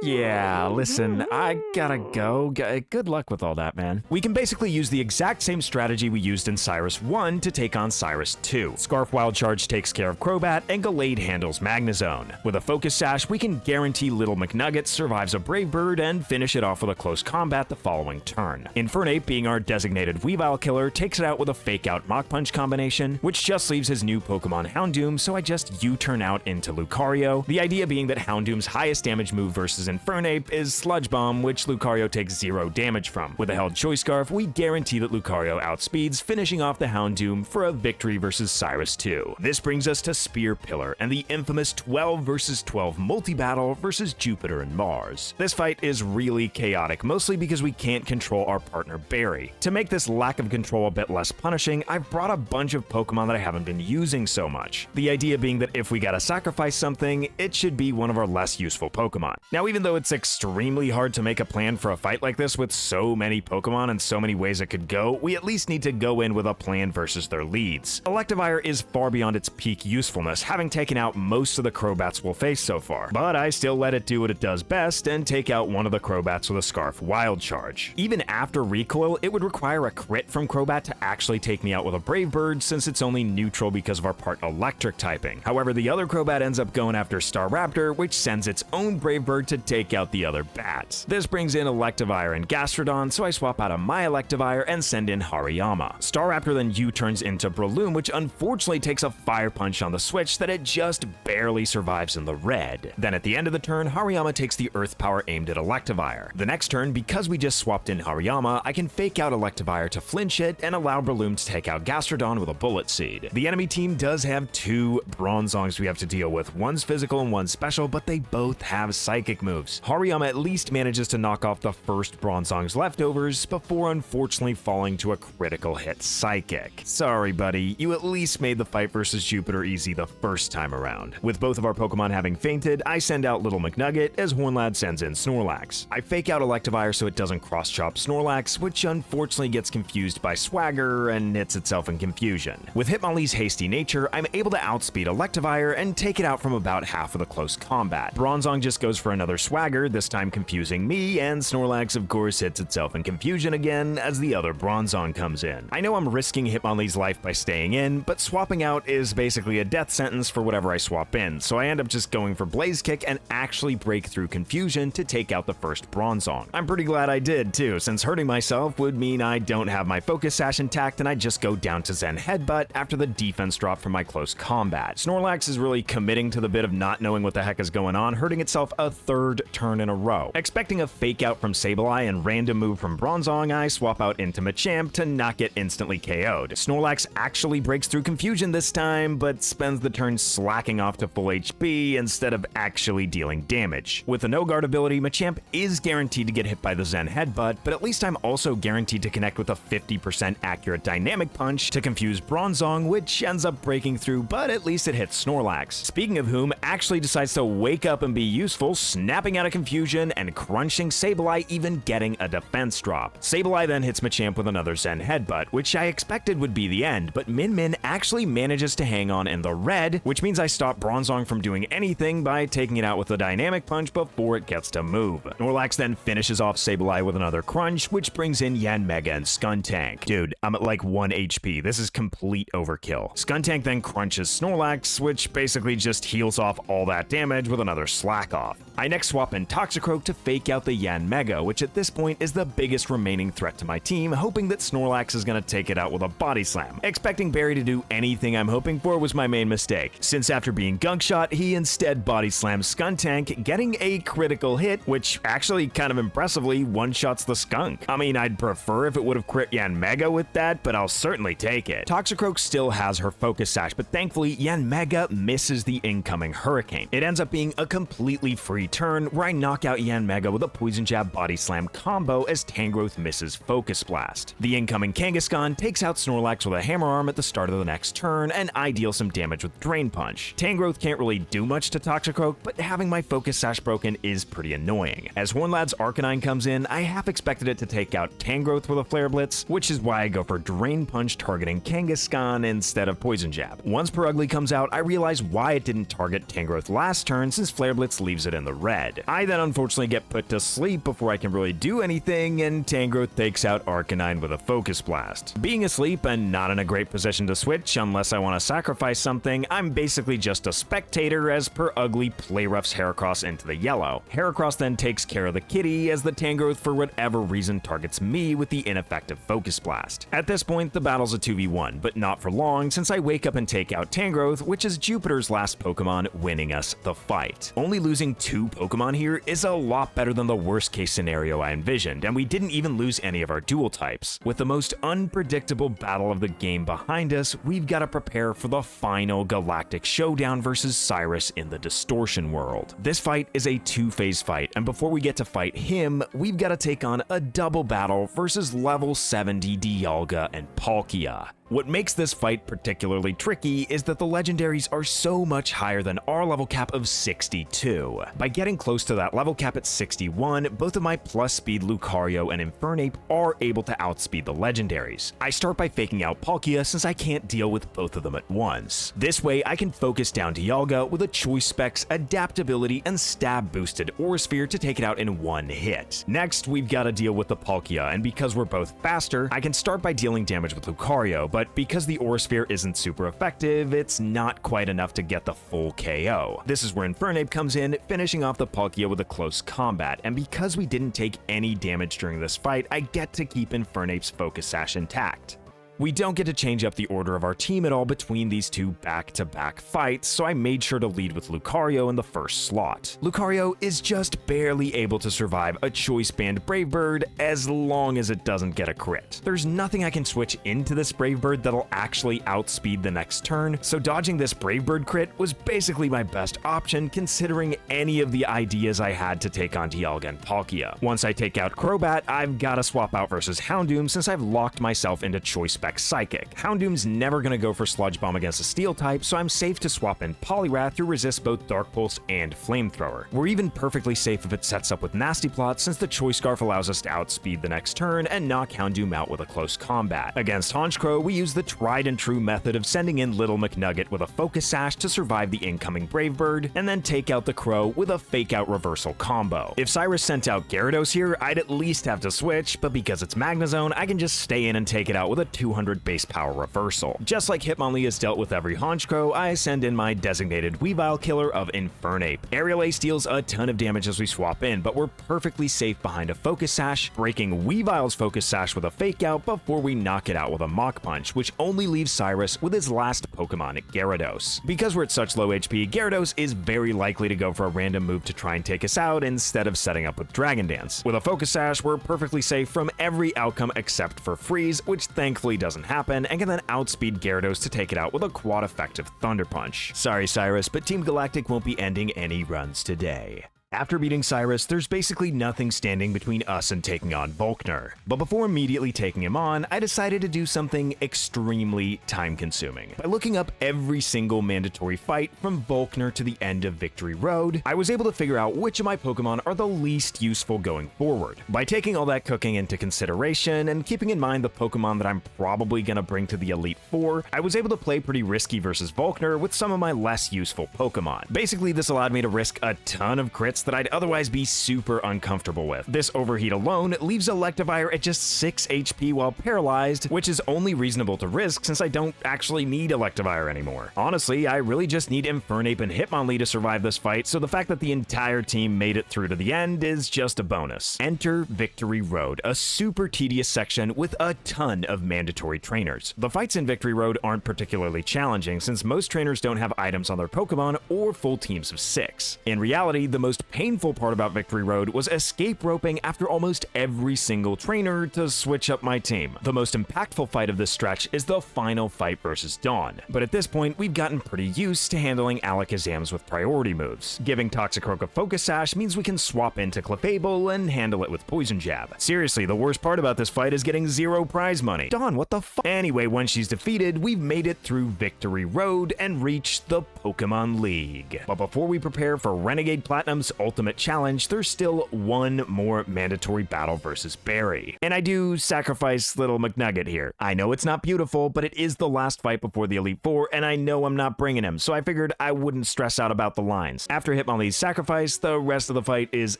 Yeah, listen, I gotta go. Good luck with all that, man. We can basically use the exact same strategy we used in Cyrus 1 to take on Cyrus 2. Scarf Wild Charge takes care of Crobat, and Gallade handles Magnezone. With a Focus Sash, we can guarantee Little McNugget survives a Brave Bird and finish it off with a close combat the following turn. Infernape, being our designated Weavile killer, takes it out with a Fake Out Mach Punch combination, which just leaves his new Pokemon Houndoom, so I just U-turn out into Lucario. The idea being that Houndoom's highest damage move versus Infernape is Sludge Bomb, which Lucario takes 0 damage from. With a held Choice Scarf, we guarantee that Lucario outspeeds, finishing off the Houndoom for a victory versus Cyrus 2. This brings us to Spear Pillar and the infamous 12 versus 12 multi-battle versus Jupiter and Mars. This fight is really chaotic, mostly because we can't control our partner Barry. To make this lack of control a bit less punishing, I've brought a bunch of Pokemon that I haven't been using so much. The idea being that if we gotta sacrifice something, it should be one of our less useful Pokemon. Now, even though it's extremely hard to make a plan for a fight like this with so many Pokemon and so many ways it could go, we at least need to go in with a plan versus their leads. Electivire is far beyond its peak usefulness, having taken out most of the Crobats we'll face so far, but I still let it do what it does best and take out one of the Crobats with a Scarf Wild Charge. Even after recoil, it would require a crit from Crobat to actually take me out with a Brave Bird, since it's only neutral because of our part Electric typing. However, the other Crobat ends up going after Staraptor, which sends its own Brave Bird to take out the other bats. This brings in Electivire and Gastrodon, so I swap out of my Electivire and send in Hariyama. Staraptor then U-turns into Breloom, which unfortunately takes a Fire Punch on the switch that it just barely survives in the red. Then at the end of the turn, Hariyama takes the Earth Power aimed at Electivire. The next turn, because we just swapped in Hariyama, I can Fake Out Electivire to flinch it and allow Breloom to take out Gastrodon with a Bullet Seed. The enemy team does have 2 Bronzongs we have to deal with. One's physical and one's special, but they both have Psychic moves. Hariyama at least manages to knock off the first Bronzong's leftovers before unfortunately falling to a critical hit Psychic. Sorry, buddy, you at least made the fight versus Jupiter easy the first time around. With both of our Pokemon having fainted, I send out Little McNugget as Hornlad sends in Snorlax. I Fake Out Electivire so it doesn't cross-chop Snorlax, which unfortunately gets confused by Swagger and hits itself in confusion. With Hitmonlee's hasty nature, I'm able to outspeed Electivire and take it out from about half of the close combat. Bronzong just goes for another Swagger, this time confusing me, and Snorlax of course hits itself in confusion again as the other Bronzong comes in. I know I'm risking Hitmonlee's life by staying in, but swapping out is basically a death sentence for whatever I swap in, so I end up just going for Blaze Kick and actually break through confusion to take out the first Bronzong. I'm pretty glad I did too, since hurting myself would mean I don't have my Focus Sash intact and I just go down to Zen Headbutt after the defense drop from my close combat. Snorlax is really committing to the bit of not knowing what the heck is going on, hurting itself a 3rd turn in a row. Expecting a Fake Out from Sableye and random move from Bronzong, I swap out into Machamp to not get instantly KO'd. Snorlax actually breaks through confusion this time, but spends the turn slacking off to full HP instead of actually dealing damage. With the No Guard ability, Machamp is guaranteed to get hit by the Zen Headbutt, but at least I'm also guaranteed to connect with a 50% accurate Dynamic Punch to confuse Bronzong, which ends up breaking through, but at least it hits Snorlax. Speaking of whom, actually decides to wake up and be useful, snapping out of confusion and crunching Sableye, even getting a defense drop. Sableye then hits Machamp with another Zen Headbutt, which I expected would be the end, but Min Min actually manages to hang on in the red, which means I stop Bronzong from doing anything by taking it out with a Dynamic Punch before it gets to move. Snorlax then finishes off Sableye with another crunch, which brings in Yanmega and Skuntank. Dude, I'm at like 1 HP. This is complete overkill. Skuntank then crunches Snorlax, which basically just heals off all that damage with another Slack Off. I next swap in Toxicroak to fake out the Yanmega, which at this point is the biggest remaining threat to my team, hoping that Snorlax is gonna take it out with a Body Slam. Expecting Barry to do anything I'm hoping for was my main mistake, since after being Gunk Shot, he instead Body Slams Skuntank, getting a critical hit, which actually kind of impressively one-shots the Skunk. I mean, I'd prefer if it would have crit Yanmega with that, but I'll certainly take it. Toxicroak still has her Focus Sash, but thankfully Yanmega misses the incoming Hurricane. It ends up being a completely free turn where I knock out Yanmega with a Poison Jab Body Slam combo as Tangrowth misses Focus Blast. The incoming Kangaskhan takes out Snorlax with a Hammer Arm at the start of the next turn, and I deal some damage with Drain Punch. Tangrowth can't really do much to Toxicroak, but having my Focus Sash broken is pretty annoying. As Hornlad's Arcanine comes in, I half expected it to take out Tangrowth with a Flare Blitz, which is why I go for Drain Punch targeting Kangaskhan instead of Poison Jab. Once Purugly comes out, I realize why it didn't target Tangrowth last turn since Flare Blitz leaves it in the red. I then unfortunately get put to sleep before I can really do anything, and Tangrowth takes out Arcanine with a Focus Blast. Being asleep and not in a great position to switch unless I want to sacrifice something, I'm basically just a spectator as Purugly play-roughs Heracross into the yellow. Heracross then takes care of the kitty as the Tangrowth for whatever reason targets me with the ineffective Focus Blast. At this point, the battle's a 2v1, but not for long since I wake up and take out Tangrowth, which is Jupiter's last Pokemon, winning us the fight. Only losing 2 Pokemon here is a lot better than the worst case scenario I envisioned, and we didn't even lose any of our dual types. With the most unpredictable battle of the game behind us, we've got to prepare for the final galactic showdown versus Cyrus in the Distortion World. This fight is a 2-phase fight, and before we get to fight him, we've got to take on a double battle versus level 70 Dialga and Palkia. What makes this fight particularly tricky is that the legendaries are so much higher than our level cap of 62. By getting close to that level cap at 61, both of my plus speed Lucario and Infernape are able to outspeed the legendaries. I start by faking out Palkia since I can't deal with both of them at once. This way I can focus down Dialga with a Choice Specs, Adaptability, and Stab boosted Aura Sphere to take it out in one hit. Next, we've got to deal with the Palkia, and because we're both faster, I can start by dealing damage with Lucario, but because the Aura Sphere isn't super effective, it's not quite enough to get the full KO. This is where Infernape comes in, finishing off the Palkia with a close combat, and because we didn't take any damage during this fight, I get to keep Infernape's Focus Sash intact. We don't get to change up the order of our team at all between these two back-to-back fights, so I made sure to lead with Lucario in the first slot. Lucario is just barely able to survive a Choice Band Brave Bird as long as it doesn't get a crit. There's nothing I can switch into this Brave Bird that'll actually outspeed the next turn, so dodging this Brave Bird crit was basically my best option considering any of the ideas I had to take on Dialga and Palkia. Once I take out Crobat, I've got to swap out versus Houndoom since I've locked myself into Choice Psychic. Houndoom's never going to go for Sludge Bomb against a Steel type, so I'm safe to swap in Poliwrath who resists both Dark Pulse and Flamethrower. We're even perfectly safe if it sets up with Nasty Plot since the Choice Scarf allows us to outspeed the next turn and knock Houndoom out with a close combat. Against Honchkrow, we use the tried and true method of sending in Little McNugget with a Focus Sash to survive the incoming Brave Bird, and then take out the Crow with a Fake Out Reversal combo. If Cyrus sent out Gyarados here, I'd at least have to switch, but because it's Magnezone, I can just stay in and take it out with a 200 base power reversal. Just like Hitmonlee has dealt with every Honchkrow, I send in my designated Weavile killer of Infernape. Aerial Ace deals a ton of damage as we swap in, but we're perfectly safe behind a Focus Sash, breaking Weavile's Focus Sash with a Fake Out before we knock it out with a Mach Punch, which only leaves Cyrus with his last Pokemon, Gyarados. Because we're at such low HP, Gyarados is very likely to go for a random move to try and take us out instead of setting up with Dragon Dance. With a Focus Sash, we're perfectly safe from every outcome except for Freeze, which thankfully doesn't happen, and can then outspeed Gyarados to take it out with a quad-effective Thunder Punch. Sorry, Cyrus, but Team Galactic won't be ending any runs today. After beating Cyrus, there's basically nothing standing between us and taking on Volkner. But before immediately taking him on, I decided to do something extremely time-consuming. By looking up every single mandatory fight from Volkner to the end of Victory Road, I was able to figure out which of my Pokemon are the least useful going forward. By taking all that cooking into consideration and keeping in mind the Pokemon that I'm probably gonna bring to the Elite Four, I was able to play pretty risky versus Volkner with some of my less useful Pokemon. Basically, this allowed me to risk a ton of crits that I'd otherwise be super uncomfortable with. This overheat alone leaves Electivire at just 6 HP while paralyzed, which is only reasonable to risk since I don't actually need Electivire anymore. Honestly, I really just need Infernape and Hitmonlee to survive this fight, so the fact that the entire team made it through to the end is just a bonus. Enter Victory Road, a super tedious section with a ton of mandatory trainers. The fights in Victory Road aren't particularly challenging since most trainers don't have items on their Pokemon or full teams of 6. In reality, the most painful part about Victory Road was escape roping after almost every single trainer to switch up my team. The most impactful fight of this stretch is the final fight versus Dawn, but at this point we've gotten pretty used to handling Alakazams with priority moves. Giving Toxicroak a Focus Sash means we can swap into Clefable and handle it with Poison Jab. Seriously, the worst part about this fight is getting 0 prize money. Dawn, what the fuck? Anyway, when she's defeated, we've made it through Victory Road and reached the Pokemon League. But before we prepare for Renegade Platinum's ultimate challenge, there's still one more mandatory battle versus Barry. And I do sacrifice little McNugget here. I know it's not beautiful, but it is the last fight before the Elite Four, and I know I'm not bringing him, so I figured I wouldn't stress out about the lines. After Hitmonlee's sacrifice, the rest of the fight is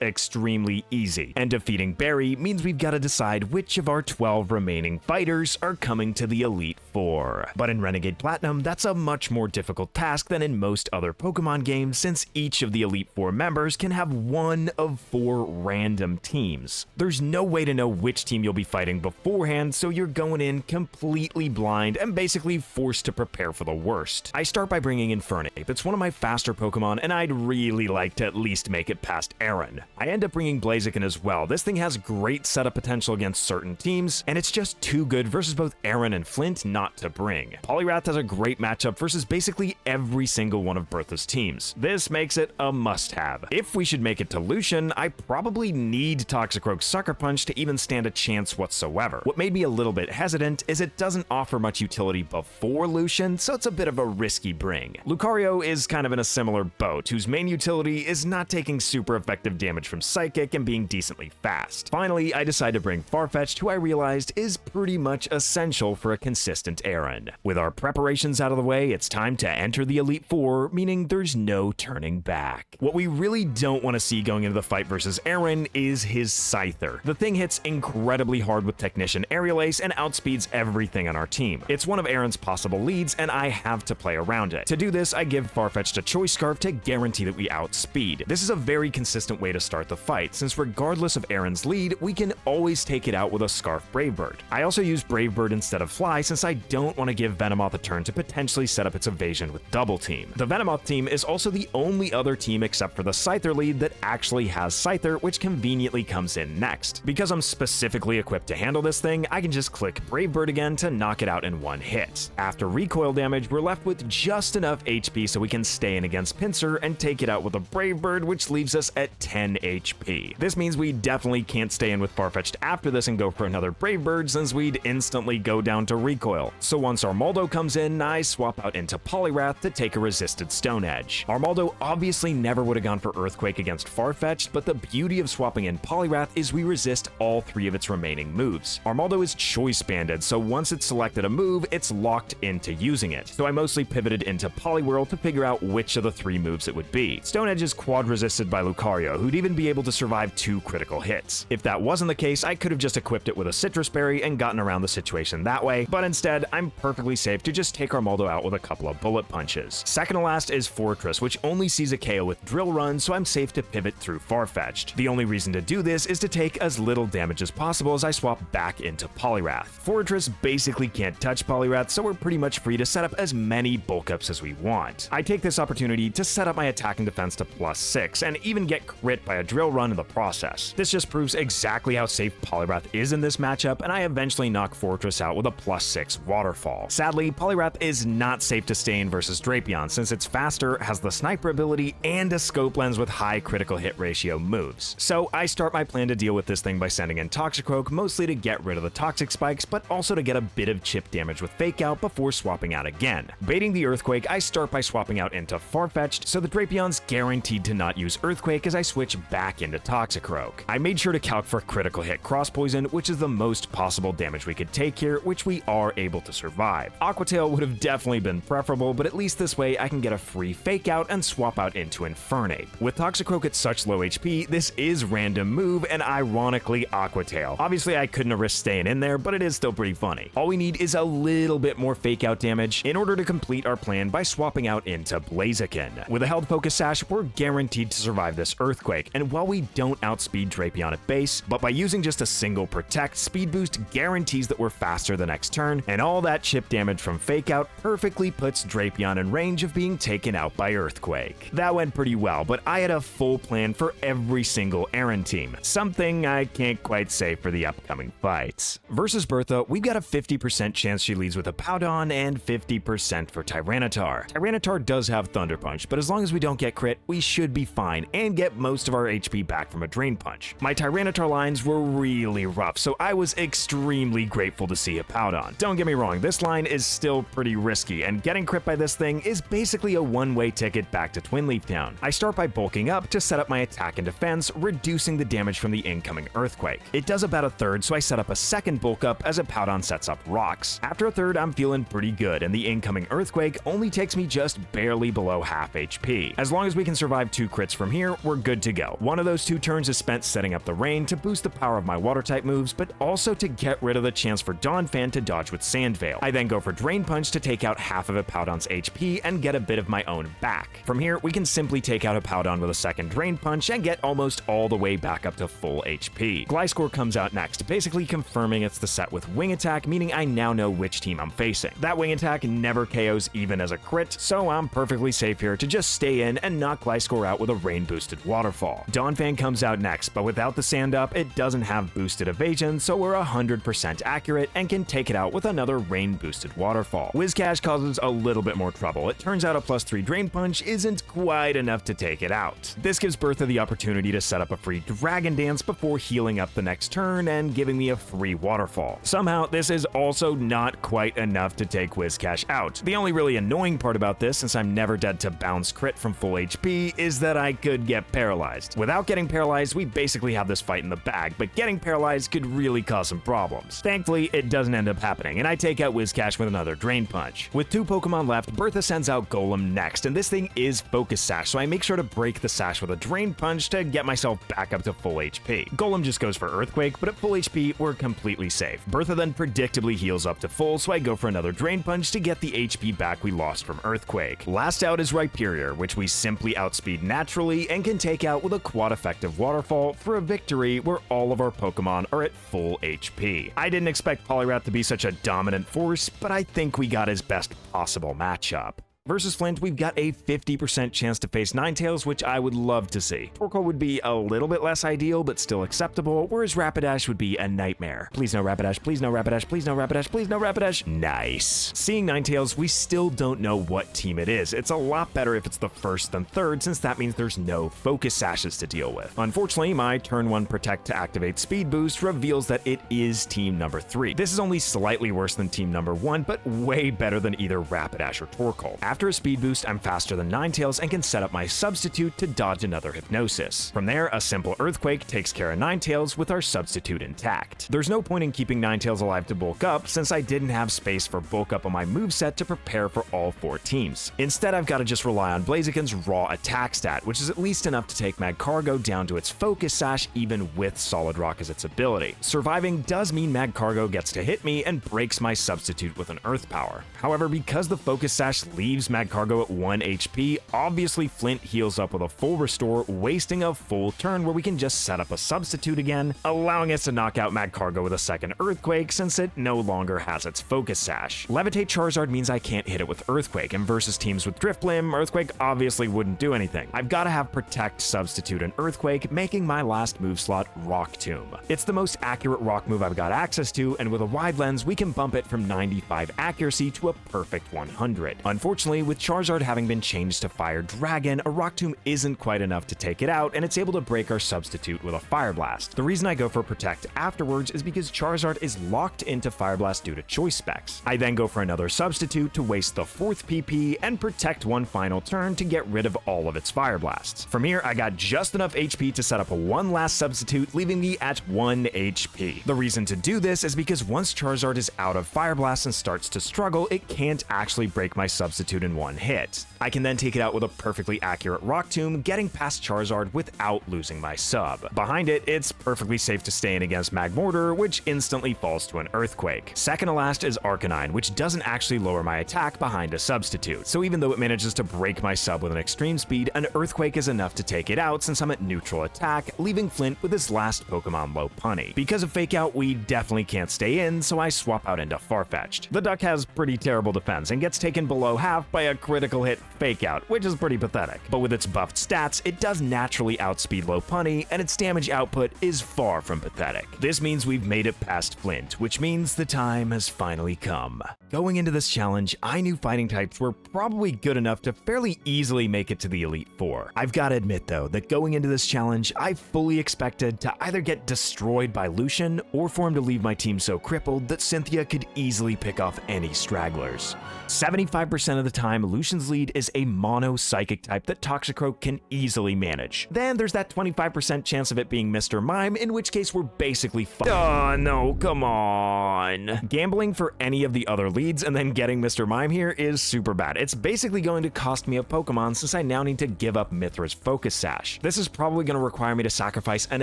extremely easy, and defeating Barry means we've got to decide which of our 12 remaining fighters are coming to the Elite Four. But in Renegade Platinum, that's a much more difficult task than in most other Pokemon games, since each of the Elite Four members can have one of 4 random teams. There's no way to know which team you'll be fighting beforehand, so you're going in completely blind and basically forced to prepare for the worst. I start by bringing in Infernape. It's one of my faster Pokemon, and I'd really like to at least make it past Aaron. I end up bringing Blaziken as well. This thing has great setup potential against certain teams, and it's just too good versus both Aaron and Flint not to bring. Poliwrath has a great matchup versus basically every single one of Bertha's teams. This makes it a must-have. If we should make it to Lucian, I probably need Toxicroak's Sucker Punch to even stand a chance whatsoever. What made me a little bit hesitant is it doesn't offer much utility before Lucian, so it's a bit of a risky bring. Lucario is kind of in a similar boat, whose main utility is not taking super effective damage from Psychic and being decently fast. Finally, I decide to bring Farfetch'd, who I realized is pretty much essential for a consistent Aaron. With our preparations out of the way, it's time to enter the Elite Four, meaning there's no turning back. What we really don't want to see going into the fight versus Aaron is his Scyther. The thing hits incredibly hard with Technician Aerial Ace and outspeeds everything on our team. It's one of Aaron's possible leads, and I have to play around it. To do this, I give Farfetch'd a Choice Scarf to guarantee that we outspeed. This is a very consistent way to start the fight, since regardless of Aaron's lead, we can always take it out with a Scarf Brave Bird. I also use Brave Bird instead of Fly, since I don't want to give Venomoth a turn to potentially set up its evasion with Double Team. The Venomoth team is also the only other team except for the Scyther lead that actually has Scyther, which conveniently comes in next. Because I'm specifically equipped to handle this thing, I can just click Brave Bird again to knock it out in one hit. After recoil damage, we're left with just enough HP so we can stay in against Pinsir and take it out with a Brave Bird, which leaves us at 10 HP. This means we definitely can't stay in with Farfetch'd after this and go for another Brave Bird, since we'd instantly go down to recoil. So once Armaldo comes in, I swap out into Poliwrath to take a resisted Stone Edge. Armaldo obviously never would have gone for Earthquake against Farfetch'd, but the beauty of swapping in Poliwrath is we resist all 3 of its remaining moves. Armaldo is choice banded, so once it's selected a move, it's locked into using it. So I mostly pivoted into Poliwhirl to figure out which of the 3 moves it would be. Stone Edge is quad resisted by Lucario, who'd even be able to survive 2 critical hits. If that wasn't the case, I could have just equipped it with a Citrus Berry and gotten around the situation that way, but instead, I'm perfectly safe to just take Armaldo out with a couple of bullet punches. Second to last is Fortress, which only sees a KO with Drill Run, so I'm safe to pivot through Farfetch'd. The only reason to do this is to take as little damage as possible as I swap back into Poliwrath. Fortress basically can't touch Poliwrath, so we're pretty much free to set up as many bulk ups as we want. I take this opportunity to set up my attack and defense to +6, and even get crit by a Drill Run in the process. This just proves exactly how safe Poliwrath is in this matchup, and I eventually knock Fortress out with a +6 Waterfall. Sadly, Poliwrath is not safe to stay in versus Drapion, since it's faster, has the Sniper ability, and a Scope Lens with high critical hit ratio moves. So I start my plan to deal with this thing by sending in Toxicroak, mostly to get rid of the Toxic Spikes, but also to get a bit of chip damage with Fake Out before swapping out again. Baiting the Earthquake, I start by swapping out into Farfetch'd, so the Drapion's guaranteed to not use Earthquake as I switch back into Toxicroak. I made sure to calc for critical hit Cross Poison, which is the most possible damage we could take here, which we are able to survive. Aqua Tail would have definitely been preferable, but at least this way I can get a free Fake Out and swap out into Infernape. With Toxicroak Toxicroak at such low HP, this is random move and ironically Aqua Tail. Obviously I couldn't have risked staying in there, but it is still pretty funny. All we need is a little bit more fake out damage in order to complete our plan by swapping out into Blaziken. With a held Focus Sash, we're guaranteed to survive this Earthquake, and while we don't outspeed Drapion at base, but by using just a single Protect, Speed Boost guarantees that we're faster the next turn, and all that chip damage from Fake Out perfectly puts Drapion in range of being taken out by Earthquake. That went pretty well, but I had a full plan for every single errand team, something I can't quite say for the upcoming fights. Versus Bertha, we've got a 50% chance she leads with a Powdon and 50% for Tyranitar. Tyranitar does have Thunder Punch, but as long as we don't get crit, we should be fine and get most of our HP back from a Drain Punch. My Tyranitar lines were really rough, so I was extremely grateful to see a Powdon. Don't get me wrong, this line is still pretty risky, and getting crit by this thing is basically a one-way ticket back to Twinleaf Town. I start by bulking up to set up my attack and defense, reducing the damage from the incoming Earthquake. It does about a third, so I set up a second bulk up as a Powdon sets up rocks. After a third, I'm feeling pretty good, and the incoming Earthquake only takes me just barely below half HP. As long as we can survive 2 crits from here, we're good to go. One of those 2 turns is spent setting up the rain to boost the power of my water type moves, but also to get rid of the chance for Donphan to dodge with Sand Veil. I then go for Drain Punch to take out half of a Powdon's HP and get a bit of my own back. From here, we can simply take out a Powdon with a second Drain Punch and get almost all the way back up to full HP. Gliscor comes out next, basically confirming it's the set with Wing Attack, meaning I now know which team I'm facing. That Wing Attack never KOs even as a crit, so I'm perfectly safe here to just stay in and knock Gliscor out with a rain boosted waterfall. Donphan comes out next, but without the sand up, it doesn't have boosted evasion, so we're 100% accurate and can take it out with another rain boosted waterfall. Whiscash causes a little bit more trouble. It turns out a +3 Drain Punch isn't quite enough to take it out. This gives Bertha the opportunity to set up a free Dragon Dance before healing up the next turn and giving me a free waterfall. Somehow, this is also not quite enough to take Whiscash out. The only really annoying part about this, since I'm never dead to bounce crit from full HP, is that I could get paralyzed. Without getting paralyzed, we basically have this fight in the bag, but getting paralyzed could really cause some problems. Thankfully, it doesn't end up happening, and I take out Whiscash with another Drain Punch. With 2 Pokemon left, Bertha sends out Golem next, and this thing is Focus Sash, so I make sure to break the Sash with a Drain Punch to get myself back up to full HP. Golem just goes for Earthquake, but at full HP, we're completely safe. Bertha then predictably heals up to full, so I go for another Drain Punch to get the HP back we lost from Earthquake. Last out is Rhyperior, which we simply outspeed naturally and can take out with a quad-effective Waterfall for a victory where all of our Pokemon are at full HP. I didn't expect Poliwrath to be such a dominant force, but I think we got his best possible matchup. Versus Flint, we've got a 50% chance to face Ninetales, which I would love to see. Torkoal would be a little bit less ideal, but still acceptable, whereas Rapidash would be a nightmare. Please no Rapidash, please no Rapidash, please no Rapidash, please no Rapidash. Nice. Seeing Ninetales, we still don't know what team it is. It's a lot better if it's the first than third, since that means there's no Focus Sashes to deal with. Unfortunately, my turn 1 Protect to activate Speed Boost reveals that it is team number 3. This is only slightly worse than team number 1, but way better than either Rapidash or Torkoal. After a Speed Boost, I'm faster than Ninetales and can set up my substitute to dodge another Hypnosis. From there, a simple Earthquake takes care of Ninetales with our substitute intact. There's no point in keeping Ninetales alive to bulk up, since I didn't have space for bulk up on my moveset to prepare for all 4 teams. Instead, I've got to just rely on Blaziken's raw attack stat, which is at least enough to take Magcargo down to its Focus Sash even with Solid Rock as its ability. Surviving does mean Magcargo gets to hit me and breaks my substitute with an Earth Power. However, because the Focus Sash leaves Magcargo at 1 HP, obviously Flint heals up with a full restore, wasting a full turn where we can just set up a substitute again, allowing us to knock out Magcargo with a second Earthquake since it no longer has its Focus Sash. Levitate Charizard means I can't hit it with Earthquake, and versus teams with Drifblim, Earthquake obviously wouldn't do anything. I've got to have Protect, Substitute, and Earthquake, making my last move slot Rock Tomb. It's the most accurate rock move I've got access to, and with a wide lens, we can bump it from 95 accuracy to a perfect 100. Unfortunately, with Charizard having been changed to Fire Dragon, a Rock Tomb isn't quite enough to take it out, and it's able to break our substitute with a Fire Blast. The reason I go for Protect afterwards is because Charizard is locked into Fire Blast due to choice specs. I then go for another substitute to waste the 4th PP and Protect one final turn to get rid of all of its Fire Blasts. From here, I got just enough HP to set up one last substitute, leaving me at 1 HP. The reason to do this is because once Charizard is out of Fire Blast and starts to struggle, it can't actually break my substitute in one hit. I can then take it out with a perfectly accurate Rock Tomb, getting past Charizard without losing my sub. Behind it, it's perfectly safe to stay in against Magmortar, which instantly falls to an Earthquake. Second to last is Arcanine, which doesn't actually lower my attack behind a substitute, so even though it manages to break my sub with an extreme speed, an Earthquake is enough to take it out since I'm at neutral attack, leaving Flint with his last Pokemon Lopunny. Because of Fake Out, we definitely can't stay in, so I swap out into Farfetch'd. The duck has pretty terrible defense and gets taken below half by a critical hit Fake Out, which is pretty pathetic. But with its buffed stats, it does naturally outspeed Lopunny, and its damage output is far from pathetic. This means we've made it past Flint, which means the time has finally come. Going into this challenge, I knew fighting types were probably good enough to fairly easily make it to the Elite Four. I've got to admit though, that going into this challenge, I fully expected to either get destroyed by Lucian or for him to leave my team so crippled that Cynthia could easily pick off any stragglers. 75% of the time, Lucian's lead is a mono psychic type that Toxicroak can easily manage. Then there's that 25% chance of it being Mr. Mime, in which case we're basically fucked. Oh no, come on. Gambling for any of the other leads and then getting Mr. Mime here is super bad. It's basically going to cost me a Pokemon since I now need to give up Mithra's Focus Sash. This is probably going to require me to sacrifice an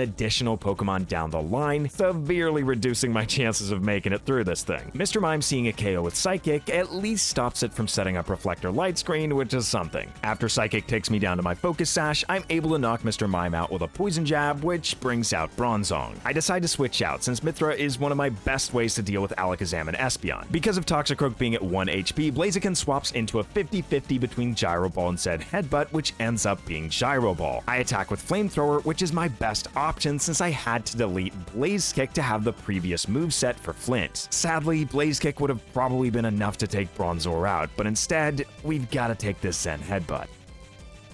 additional Pokemon down the line, severely reducing my chances of making it through this thing. Mr. Mime seeing a KO with Psychic at least stops it from setting up Reflector Light Screen, which is something. After Psychic takes me down to my Focus Sash, I'm able to knock Mr. Mime out with a Poison Jab, which brings out Bronzong. I decide to switch out since Mithra is one of my best ways to deal with Alakazam and Espeon. Because of Toxicroak being at 1 HP, Blaziken swaps into a 50-50 between Gyro Ball and said Headbutt, which ends up being Gyro Ball. I attack with Flamethrower, which is my best option since I had to delete Blaze Kick to have the previous moveset for Flint. Sadly, Blaze Kick would have probably been enough to take Bronzor out, but instead, we've got to take this Zen Headbutt.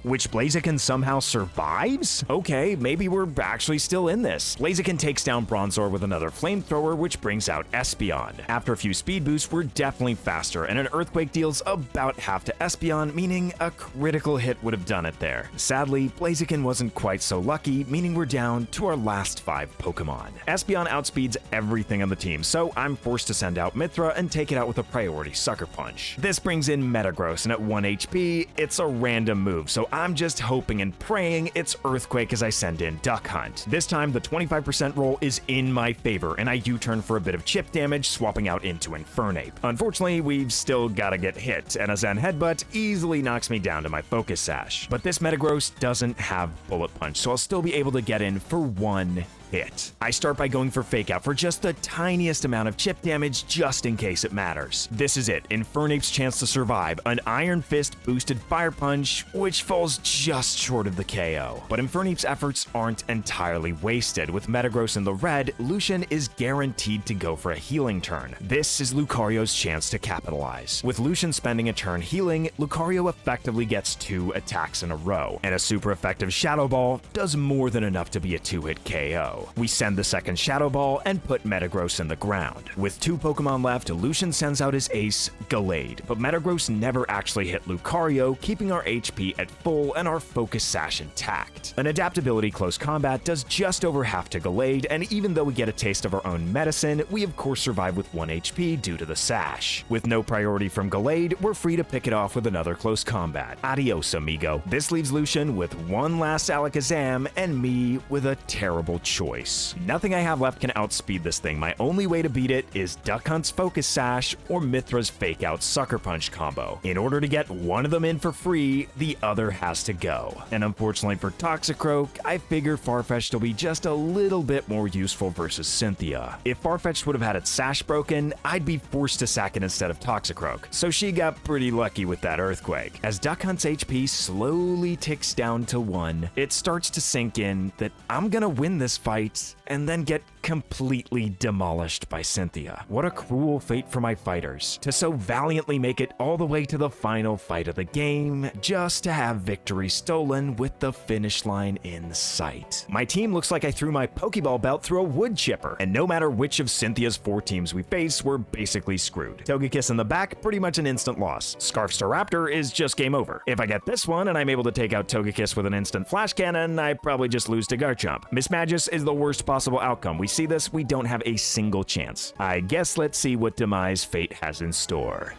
Which Blaziken somehow survives? Okay, maybe we're actually still in this. Blaziken takes down Bronzor with another Flamethrower, which brings out Espeon. After a few speed boosts, we're definitely faster, and an Earthquake deals about half to Espeon, meaning a critical hit would have done it there. Sadly, Blaziken wasn't quite so lucky, meaning we're down to our last 5 Pokemon. Espeon outspeeds everything on the team, so I'm forced to send out Mithra and take it out with a priority Sucker Punch. This brings in Metagross, and at 1 HP, it's a random move, so I'm just hoping and praying it's Earthquake as I send in Duck Hunt. This time, the 25% roll is in my favor, and I U-turn for a bit of chip damage, swapping out into Infernape. Unfortunately, we've still gotta get hit, and a Zen Headbutt easily knocks me down to my Focus Sash. But this Metagross doesn't have Bullet Punch, so I'll still be able to get in for 1 hit. I start by going for Fake Out for just the tiniest amount of chip damage just in case it matters. This is it, Infernape's chance to survive, an Iron Fist boosted Fire Punch, which falls just short of the KO. But Infernape's efforts aren't entirely wasted. With Metagross in the red, Lucian is guaranteed to go for a healing turn. This is Lucario's chance to capitalize. With Lucian spending a turn healing, Lucario effectively gets 2 attacks in a row, and a super effective Shadow Ball does more than enough to be a 2-hit KO. We send the second Shadow Ball and put Metagross in the ground. With 2 Pokemon left, Lucian sends out his ace, Gallade, but Metagross never actually hit Lucario, keeping our HP at full and our Focus Sash intact. An Adaptability Close Combat does just over half to Gallade, and even though we get a taste of our own medicine, we of course survive with 1 HP due to the Sash. With no priority from Gallade, we're free to pick it off with another Close Combat. Adios, amigo. This leaves Lucian with 1 last Alakazam and me with a terrible choice. Nothing I have left can outspeed this thing. My only way to beat it is Duck Hunt's Focus Sash or Mithra's Fake Out Sucker Punch combo. In order to get one of them in for free, the other has to go. And unfortunately for Toxicroak, I figure Farfetch'd will be just a little bit more useful versus Cynthia. If Farfetch'd would have had its Sash broken, I'd be forced to sack it instead of Toxicroak. So she got pretty lucky with that Earthquake. As Duck Hunt's HP slowly ticks down to 1, it starts to sink in that I'm gonna win this fight and then get completely demolished by Cynthia. What a cruel fate for my fighters, to so valiantly make it all the way to the final fight of the game, just to have victory stolen with the finish line in sight. My team looks like I threw my Pokeball belt through a wood chipper, and no matter which of Cynthia's 4 teams we face, we're basically screwed. Togekiss in the back, pretty much an instant loss. Scarf Staraptor is just game over. If I get this one and I'm able to take out Togekiss with an instant Flash Cannon, I probably just lose to Garchomp. Mismagius is the worst possible outcome. We see this, we don't have a single chance. I guess let's see what demise fate has in store.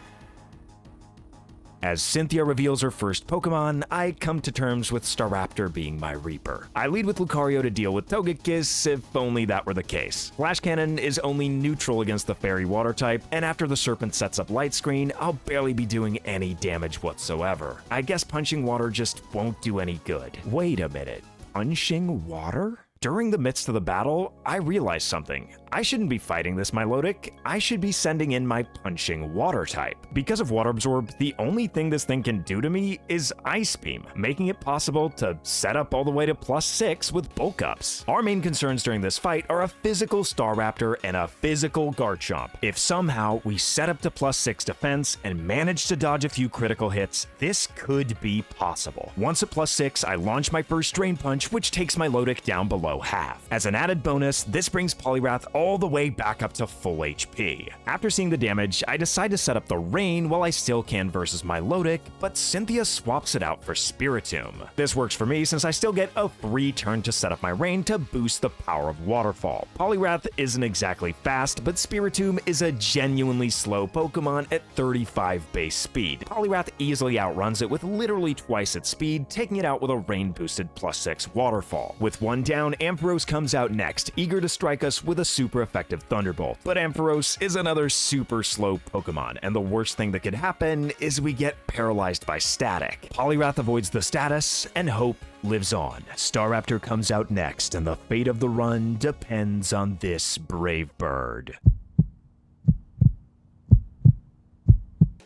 As Cynthia reveals her first Pokemon, I come to terms with Staraptor being my Reaper. I lead with Lucario to deal with Togekiss, if only that were the case. Flash Cannon is only neutral against the Fairy Water type, and after the Serpent sets up Light Screen, I'll barely be doing any damage whatsoever. I guess punching water just won't do any good. Wait a minute, punching water? During the midst of the battle, I realized something. I shouldn't be fighting this Milotic, I should be sending in my punching water type. Because of Water Absorb, the only thing this thing can do to me is Ice Beam, making it possible to set up all the way to +6 with bulk ups. Our main concerns during this fight are a physical Staraptor and a physical Garchomp. If somehow we set up to +6 defense and manage to dodge a few critical hits, this could be possible. Once at +6, I launch my first Drain Punch, which takes my Milotic down below half. As an added bonus, this brings Poliwrath all the way back up to full HP. After seeing the damage, I decide to set up the Rain while I still can versus my Milotic, but Cynthia swaps it out for Spiritomb. This works for me since I still get a free turn to set up my Rain to boost the power of Waterfall. Poliwrath isn't exactly fast, but Spiritomb is a genuinely slow Pokemon at 35 base speed. Poliwrath easily outruns it with literally twice its speed, taking it out with a Rain boosted +6 Waterfall. With one down, Ampharos comes out next, eager to strike us with a super effective Thunderbolt. But Ampharos is another super slow Pokemon, and the worst thing that could happen is we get paralyzed by static. Poliwrath avoids the status, and hope lives on. Staraptor comes out next, and the fate of the run depends on this brave bird.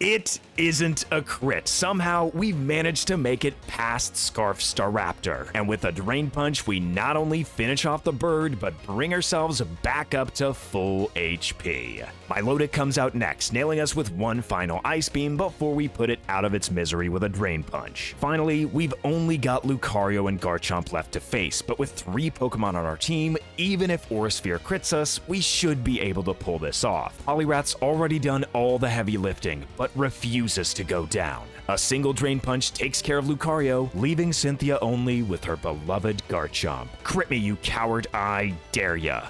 It isn't a crit. Somehow, we've managed to make it past Scarf Staraptor. And with a Drain Punch, we not only finish off the bird, but bring ourselves back up to full HP. Milotic comes out next, nailing us with one final Ice Beam before we put it out of its misery with a Drain Punch. Finally, we've only got Lucario and Garchomp left to face, but with 3 Pokemon on our team, even if Aura Sphere crits us, we should be able to pull this off. Poliwrath's already done all the heavy lifting, but refuses to go down. A single Drain Punch takes care of Lucario, leaving Cynthia only with her beloved Garchomp. Crit me, you coward, I dare ya.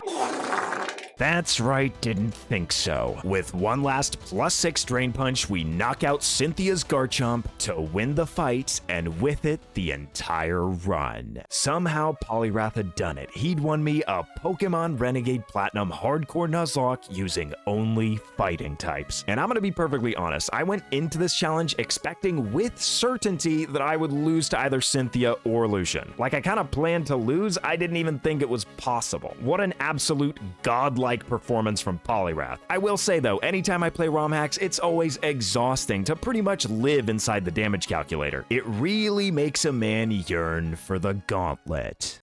That's right, didn't think so. With one last +6 Drain Punch, we knock out Cynthia's Garchomp to win the fight, and with it, the entire run. Somehow, Poliwrath had done it. He'd won me a Pokemon Renegade Platinum Hardcore Nuzlocke using only fighting types. And I'm gonna be perfectly honest, I went into this challenge expecting with certainty that I would lose to either Cynthia or Lucian. Like, I kinda planned to lose, I didn't even think it was possible. What an absolute godlike performance from Poliwrath. I will say though, anytime I play Romhacks, it's always exhausting to pretty much live inside the damage calculator. It really makes a man yearn for the gauntlet.